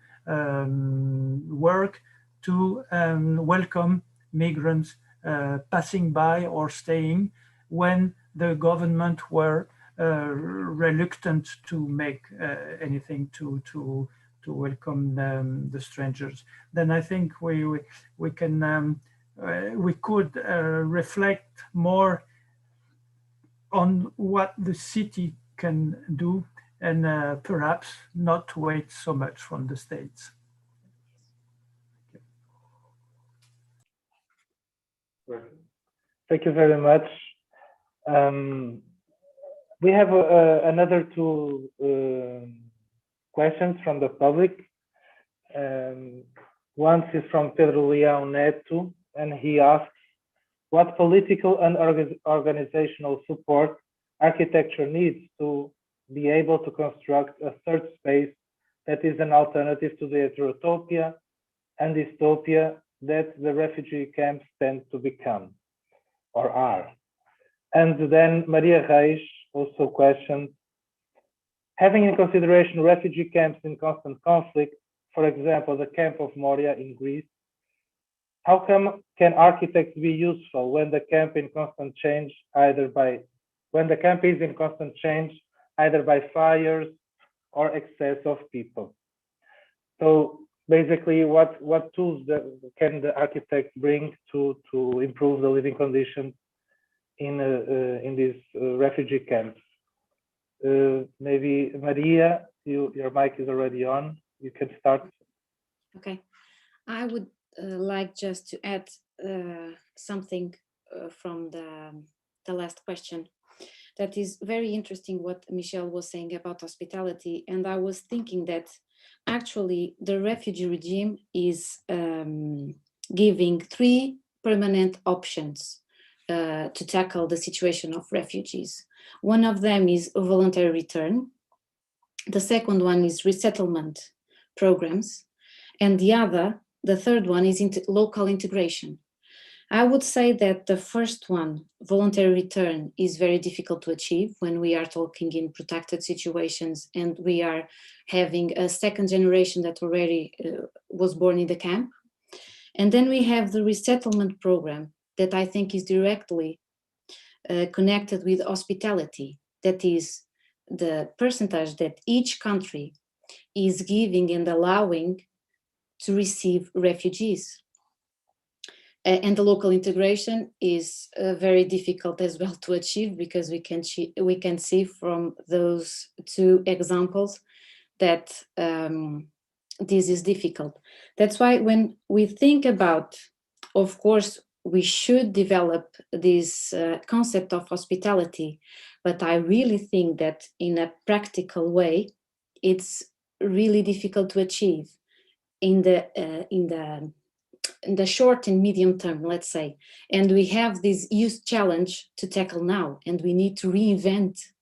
work to welcome migrants passing by or staying when the government were reluctant to make anything to welcome the strangers. Then I think we could reflect more on what the city can do, and perhaps not wait so much from the states. Thank you very much. We have another two questions from the public. One is from Pedro Leão Neto, and he asks, what political and organizational support architecture needs to be able to construct a third space that is an alternative to the heterotopia and dystopia that the refugee camps tend to become or are? And then Maria Reis also questioned, having in consideration refugee camps in constant conflict, for example, the camp of Moura in Greece, how can architects be useful when the camp in constant change, either by fires or excess of people? So basically, what tools can the architect bring to improve the living conditions in these refugee camps? Maybe Maria, your mic is already on. You can start. Okay, I would like just to add something from the last question. That is very interesting what Michel was saying about hospitality, and I was thinking that actually the refugee regime is giving 3 permanent options to tackle the situation of refugees. One of them is a voluntary return. The second one is resettlement programs, and the third one is local integration. I would say that the first one, voluntary return, is very difficult to achieve when we are talking in protected situations and we are having a second generation that already was born in the camp. And then we have the resettlement program that I think is directly connected with hospitality. That is the percentage that each country is giving and allowing to receive refugees. And the local integration is very difficult as well to achieve, because we can see from those 2 examples that this is difficult. That's why when we think about, of course, we should develop this concept of hospitality But I really think that in a practical way, it's really difficult to achieve in the short and medium term, let's say. And we have this huge challenge to tackle now, and we need to reinvent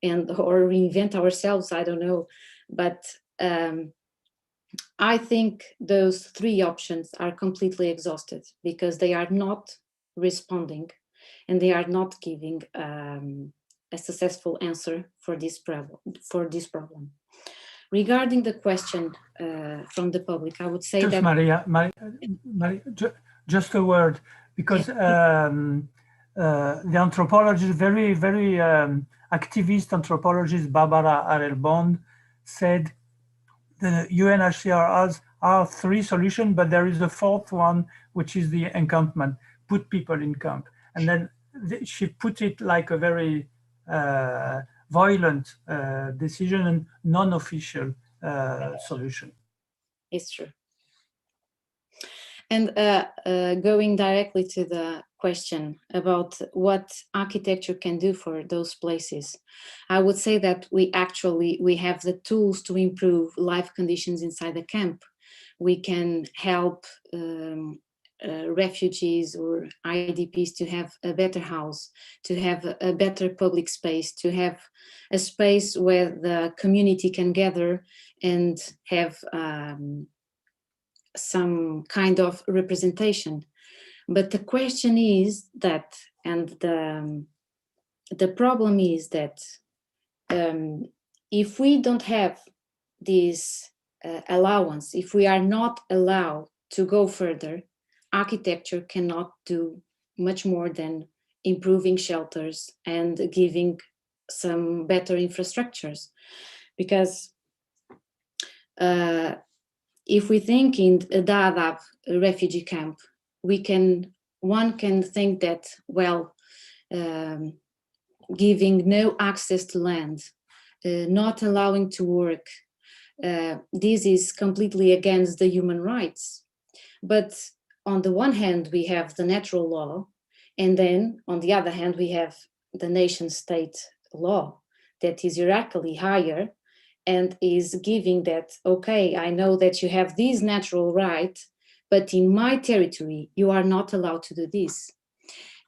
or reinvent ourselves, I don't know. But I think those three options are completely exhausted because they are not responding and they are not giving a successful answer for this problem. Regarding the question from the public, I would say just that... Maria, just a word, because the anthropologist, very activist anthropologist Barbara Arel-Bond said the UNHCR are three solutions, but there is a fourth one, which is the encampment, put people in camp. And then she put it like a very violent decision and non-official solution. It's true. And going directly to the question about what architecture can do for those places, I would say that we have the tools to improve life conditions inside the camp. We can help refugees or IDPs to have a better house, to have a better public space, to have a space where the community can gather and have some kind of representation. But the question is that, and the problem is that if we don't have this allowance, if we are not allowed to go further, architecture cannot do much more than improving shelters and giving some better infrastructures. Because if we think in a Dadaab refugee camp, one can think that, well, giving no access to land, not allowing to work, this is completely against the human rights. But on the one hand, we have the natural law, and then on the other hand, we have the nation state law that is hierarchically higher and is giving that, okay, I know that you have this natural right, but in my territory, you are not allowed to do this.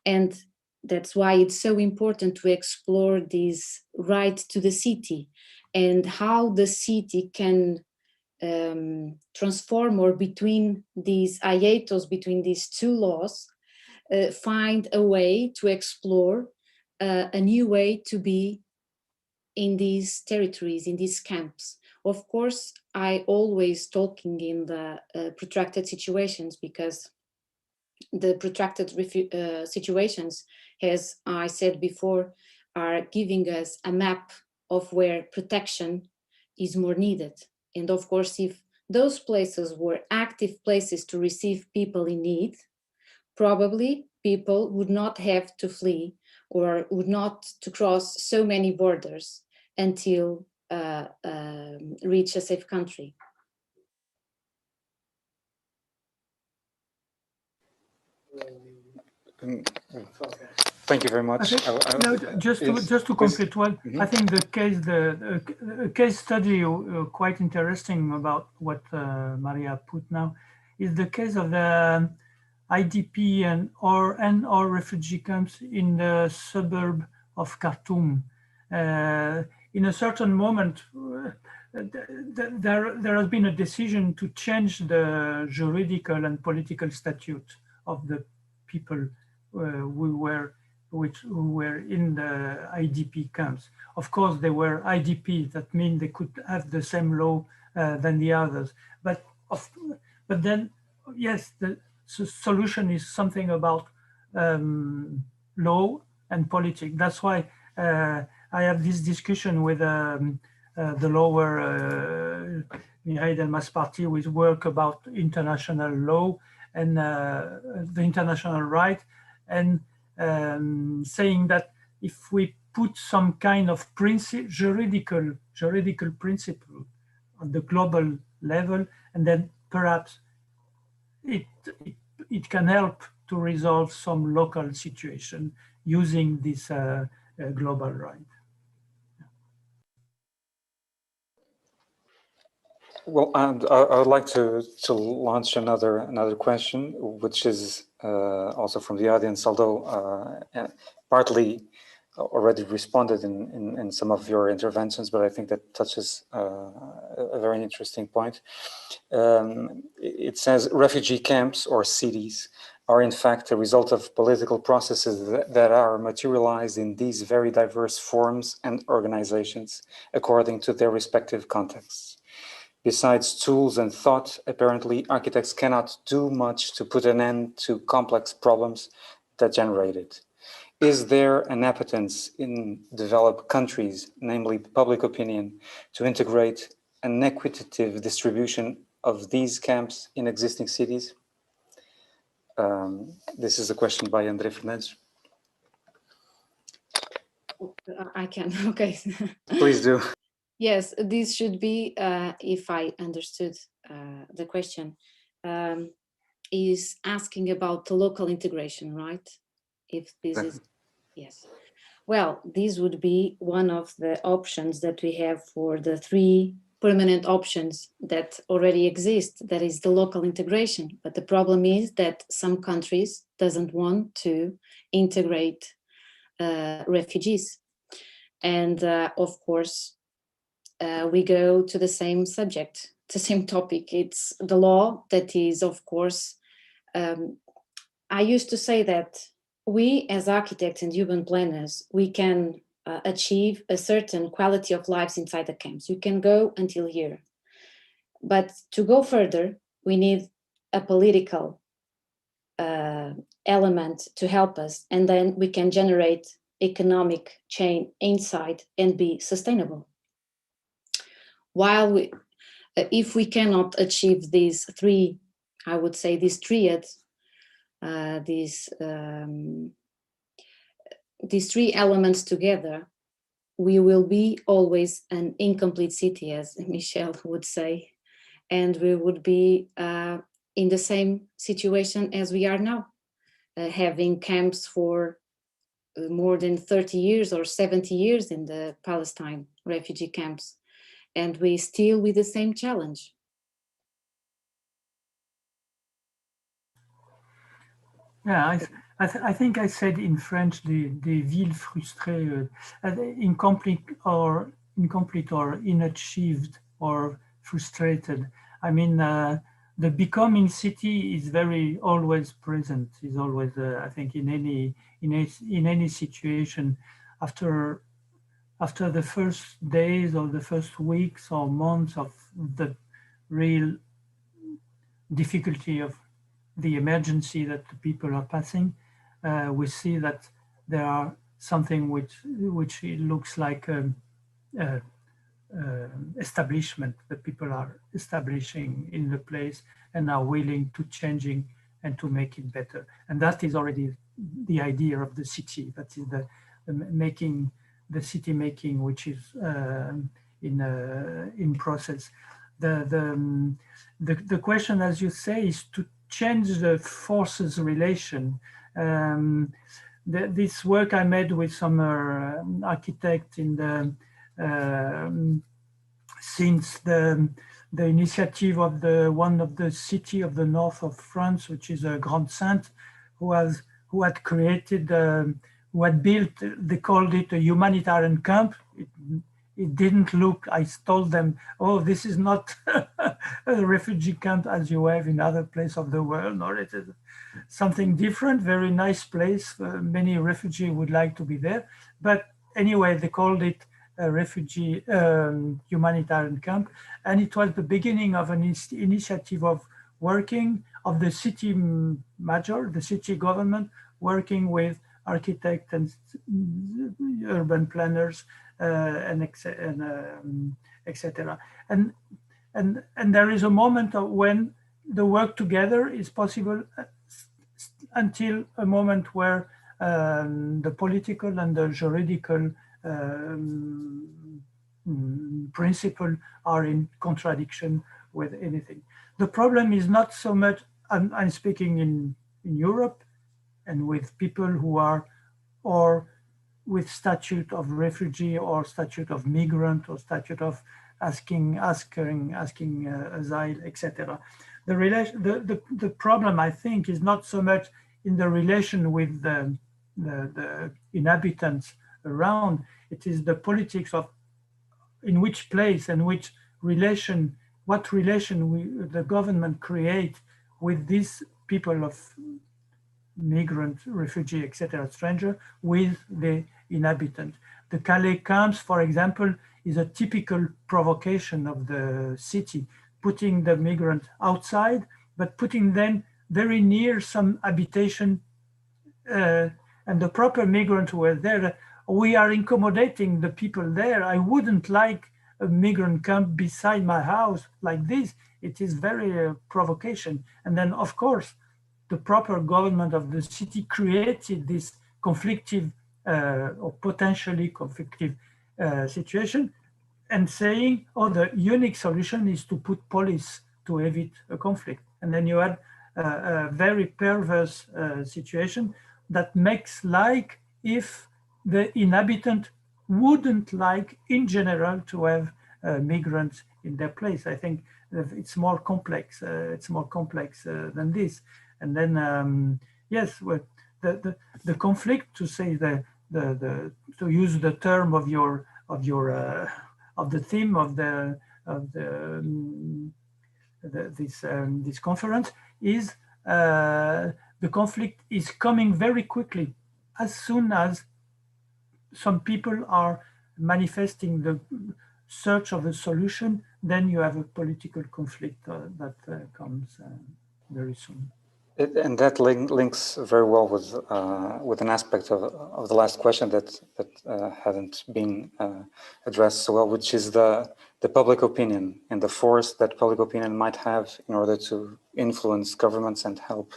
And that's why it's so important to explore this right to the city and how the city can transform, or between these hiatus, between these two laws, find a way to explore a new way to be in these territories, in these camps. Of course, I always talking in the protracted situations, because the protracted situations, as I said before, are giving us a map of where protection is more needed. And of course, if those places were active places to receive people in need, probably people would not have to flee or would not to cross so many borders until reach a safe country. Thank you very much. Just to complete one, I think the case study quite interesting about what Maria put now is the case of the IDP and or refugee camps in the suburb of Khartoum. In a certain moment, there has been a decision to change the juridical and political statute of the people who were in the IDP camps. Of course, they were IDP, that means they could have the same law than the others. But then, yes, the solution is something about law and politics. That's why I have this discussion with the lower Mireille Delmas-Party, with work about international law and the international right, and saying that if we put some kind of juridical principle on the global level, and then perhaps it can help to resolve some local situation using this global right. Well, and I would like to launch another question, which is also from the audience, although partly already responded in some of your interventions, but I think that touches a very interesting point. It says refugee camps or cities are in fact a result of political processes that are materialized in these very diverse forms and organizations according to their respective contexts. Besides tools and thought, apparently architects cannot do much to put an end to complex problems that generate it. Is there an appetence in developed countries, namely public opinion, to integrate an equitative distribution of these camps in existing cities? This is a question by André Fernandes. I can, okay. Please do. Yes, this should be, if I understood the question, is asking about the local integration, right? If this is, yes. Well, this would be one of the options that we have for the 3 permanent options that already exist, that is the local integration. But the problem is that some countries doesn't want to integrate refugees. And of course, we go to the same subject, the same topic. It's the law that is, of course, I used to say that we as architects and urban planners, we can achieve a certain quality of lives inside the camps. You can go until here. But to go further, we need a political element to help us, and then we can generate economic chain inside and be sustainable. While if we cannot achieve these 3, I would say this triad, these 3 elements together, we will be always an incomplete city, as Michel would say, and we would be in the same situation as we are now, having camps for more than 30 years or 70 years in the Palestine refugee camps, and we still with the same challenge. Yeah, I think I said in French the ville frustrée, incomplete or unachieved or frustrated. I mean, the becoming city is very always present. Is always I think in any situation after the first days or the first weeks or months of the real difficulty of the emergency that the people are passing, we see that there are something which it looks like establishment that people are establishing in the place and are willing to changing and to make it better. And that is already the idea of the city. That is the making, the city making, which is in process. The question, as you say, is to change the forces relation. This work I made with some architect in the since the initiative of one of the city of the north of France, which is a Grande Sainte, who had created, who had built, they called it a humanitarian camp. It didn't look, I told them, oh, this is not a refugee camp as you have in other places of the world, or it is something different, very nice place. Many refugees would like to be there. But anyway, they called it a refugee humanitarian camp. And it was the beginning of an initiative of working of the city major, the city government, working with architects and urban planners, and etc. And there is a moment when the work together is possible until a moment where the political and the juridical principle are in contradiction with anything. The problem is not so much, I'm speaking in Europe and with people who are or with statute of refugee or statute of migrant or statute of asking asylum, etc. The problem, I think, is not so much in the relation with the inhabitants around. It is the politics of in which place and which relation, what relation the government create with these people of migrant, refugee, etc., stranger, with the inhabitant. The Calais camps, for example, is a typical provocation of the city, putting the migrant outside, but putting them very near some habitation, and the proper migrants who were there. We are accommodating the people there. I wouldn't like a migrant camp beside my house like this. It is very provocation. And then, of course, the proper government of the city created this conflictive or potentially conflictive situation, and saying, oh, the unique solution is to put police to evade a conflict. And then you had a very perverse situation that makes like if the inhabitant wouldn't like in general to have migrants in their place. I think it's more complex. It's more complex than this. And then yes, well, the conflict, to say to use the term of the theme of this conference, is the conflict is coming very quickly. As soon as some people are manifesting the search of a solution, then you have a political conflict that comes very soon. And that links very well with an aspect of the last question that hadn't been addressed so well, which is the public opinion and the force that public opinion might have in order to influence governments and help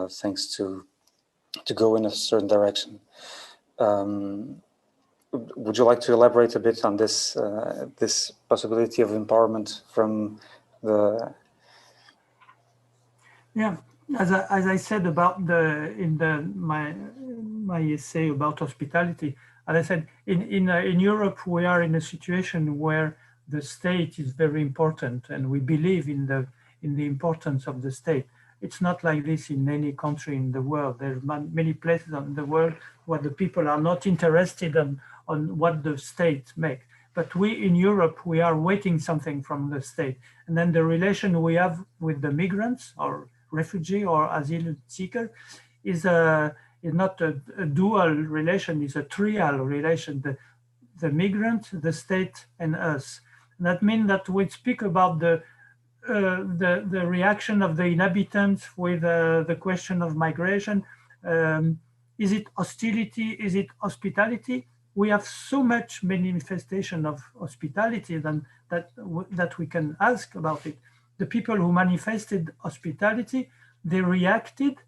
things to go in a certain direction. Would you like to elaborate a bit on this this possibility of empowerment from the? Yeah. As I said about my essay about hospitality, as I said, in Europe we are in a situation where the state is very important, and we believe in the importance of the state. It's not like this in any country in the world. There's many places in the world where the people are not interested on what the state makes. But we in Europe, we are waiting something from the state, and then the relation we have with the migrants or refugee or asylum seeker is not a dual relation, it's a trial relation, the migrant, the state, and us. And that means that we speak about the reaction of the inhabitants with the question of migration. Is it hostility? Is it hospitality? We have so much manifestation of hospitality that we can ask about it. The people who manifested hospitality, they reacted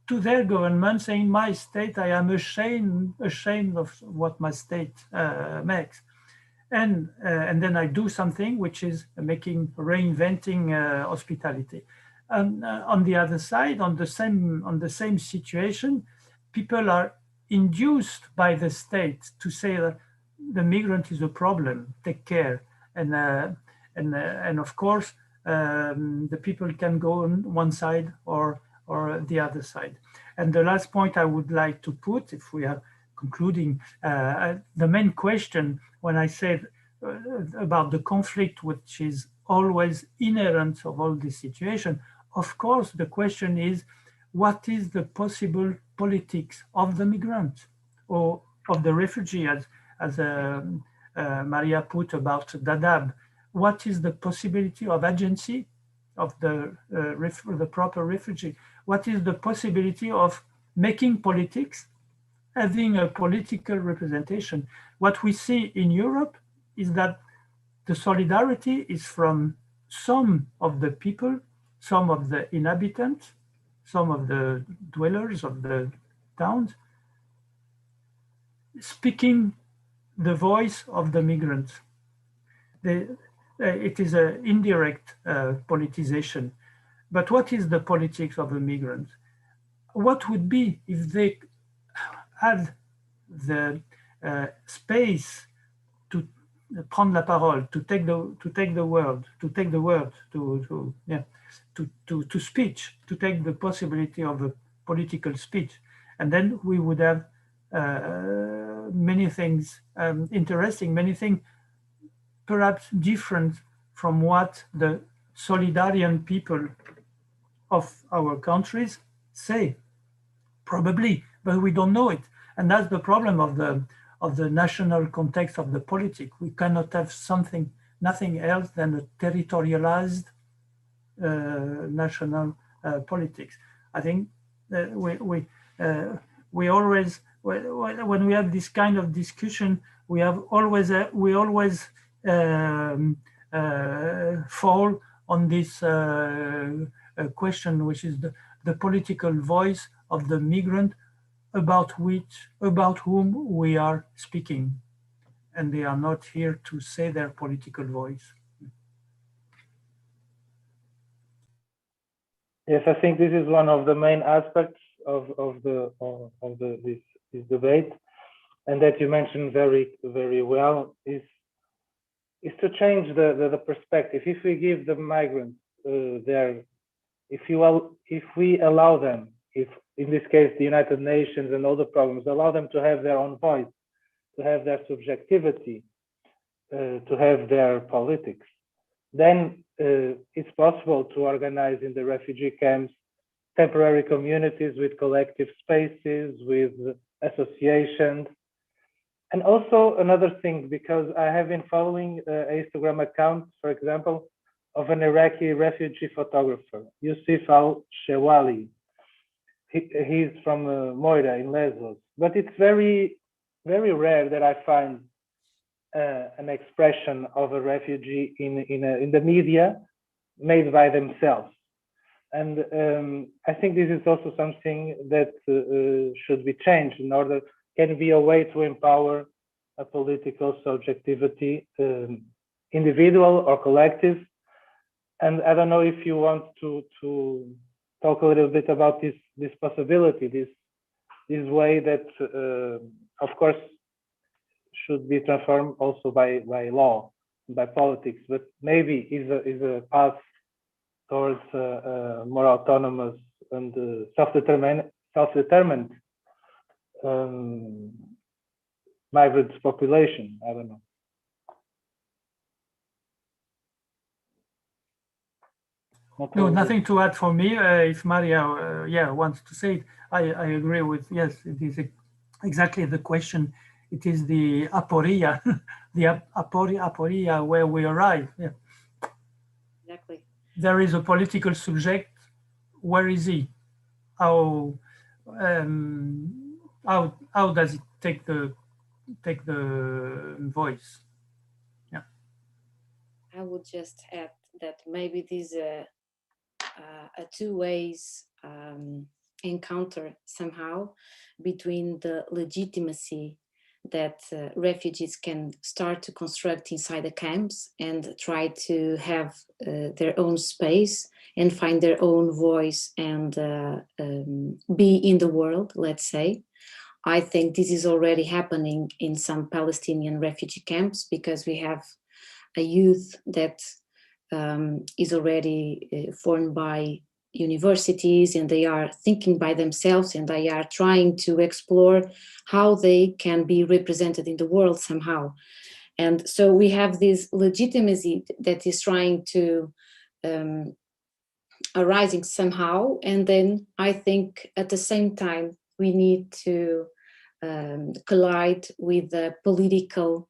to their government saying, my state, I am ashamed of what my state makes. And then I do something which is reinventing hospitality. And on the other side, on the same situation, people are induced by the state to say that the migrant is a problem, take care. And of course, the people can go on one side or the other side. And the last point I would like to put, if we are concluding, the main question when I said about the conflict, which is always inherent of all this situation, of course, the question is, what is the possible politics of the migrant or of the refugee, as Maria put about Dadaab? What is the possibility of agency of the proper refugee? What is the possibility of making politics, having a political representation? What we see in Europe is that the solidarity is from some of the people, some of the inhabitants, some of the dwellers of the towns, speaking the voice of the migrants. It is an indirect politicization. But what is the politics of the migrants? What would be if they had the space to prendre la parole, to take the word, to speech, to take the possibility of a political speech, and then we would have many things interesting, many things perhaps different from what the Solidarian people of our countries say, probably, but we don't know it. And that's the problem of the national context of the politic. We cannot have nothing else than a territorialized national politics. I think we always, when we have this kind of discussion, we always fall on this question, which is the political voice of the migrant about whom we are speaking, and they are not here to say their political voice. Yes, I think this is one of the main aspects of this debate, and that you mentioned very well is to change the perspective. If we give the migrants if we allow them, if in this case the United Nations and all the programs allow them to have their own voice, to have their subjectivity, to have their politics, then it's possible to organize in the refugee camps temporary communities with collective spaces, with associations. And also another thing, because I have been following an Instagram account, for example, of an Iraqi refugee photographer, Yusuf al-Shawali. He's from Moura in Lesbos, but it's very rare that I find an expression of a refugee in the media made by themselves. And I think this is also something that should be changed in order, can be a way to empower a political subjectivity, individual or collective. And I don't know if you want to talk a little bit about this possibility, this way that, of course, should be transformed also by law, by politics, but maybe is a path towards more autonomous and self-determined migrant population. I don't know. No, nothing to add for me. If Maria, wants to say it, I agree with, yes, it is exactly the question. It is the aporia, the aporia where we arrive. Yeah. Exactly. There is a political subject. Where is he? How does it take the voice? Yeah. I would just add that maybe these a two ways encounter somehow between the legitimacy that refugees can start to construct inside the camps and try to have their own space and find their own voice and be in the world, let's say. I think this is already happening in some Palestinian refugee camps, because we have a youth that is already formed by universities, and they are thinking by themselves, and they are trying to explore how they can be represented in the world somehow. And so we have this legitimacy that is trying to arising somehow. And then I think at the same time, we need to collide with the political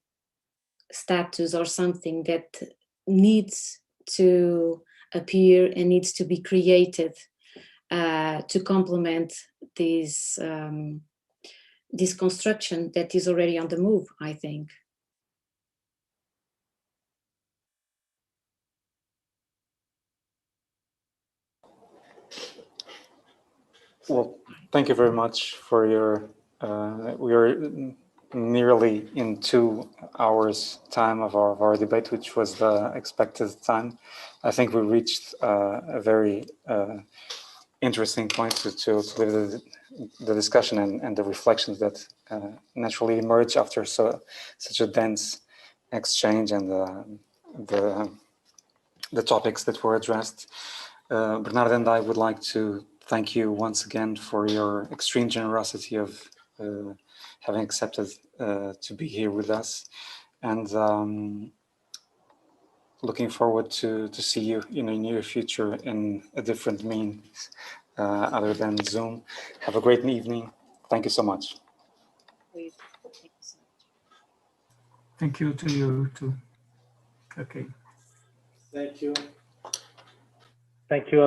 status or something that needs to appear and needs to be created to complement this this construction that is already on the move, I think. Well, thank you very much for your, we are nearly in 2 hours time of our debate, which was the expected time. I think we reached a very interesting point to leave the discussion and the reflections that naturally emerge after such a dense exchange and the topics that were addressed. Bernardo and I would like to thank you once again for your extreme generosity of having accepted to be here with us, and looking forward to see you in the near future in a different means other than Zoom. Have a great evening. Thank you so much. Thank you to you too. Okay. Thank you. Thank you a lot.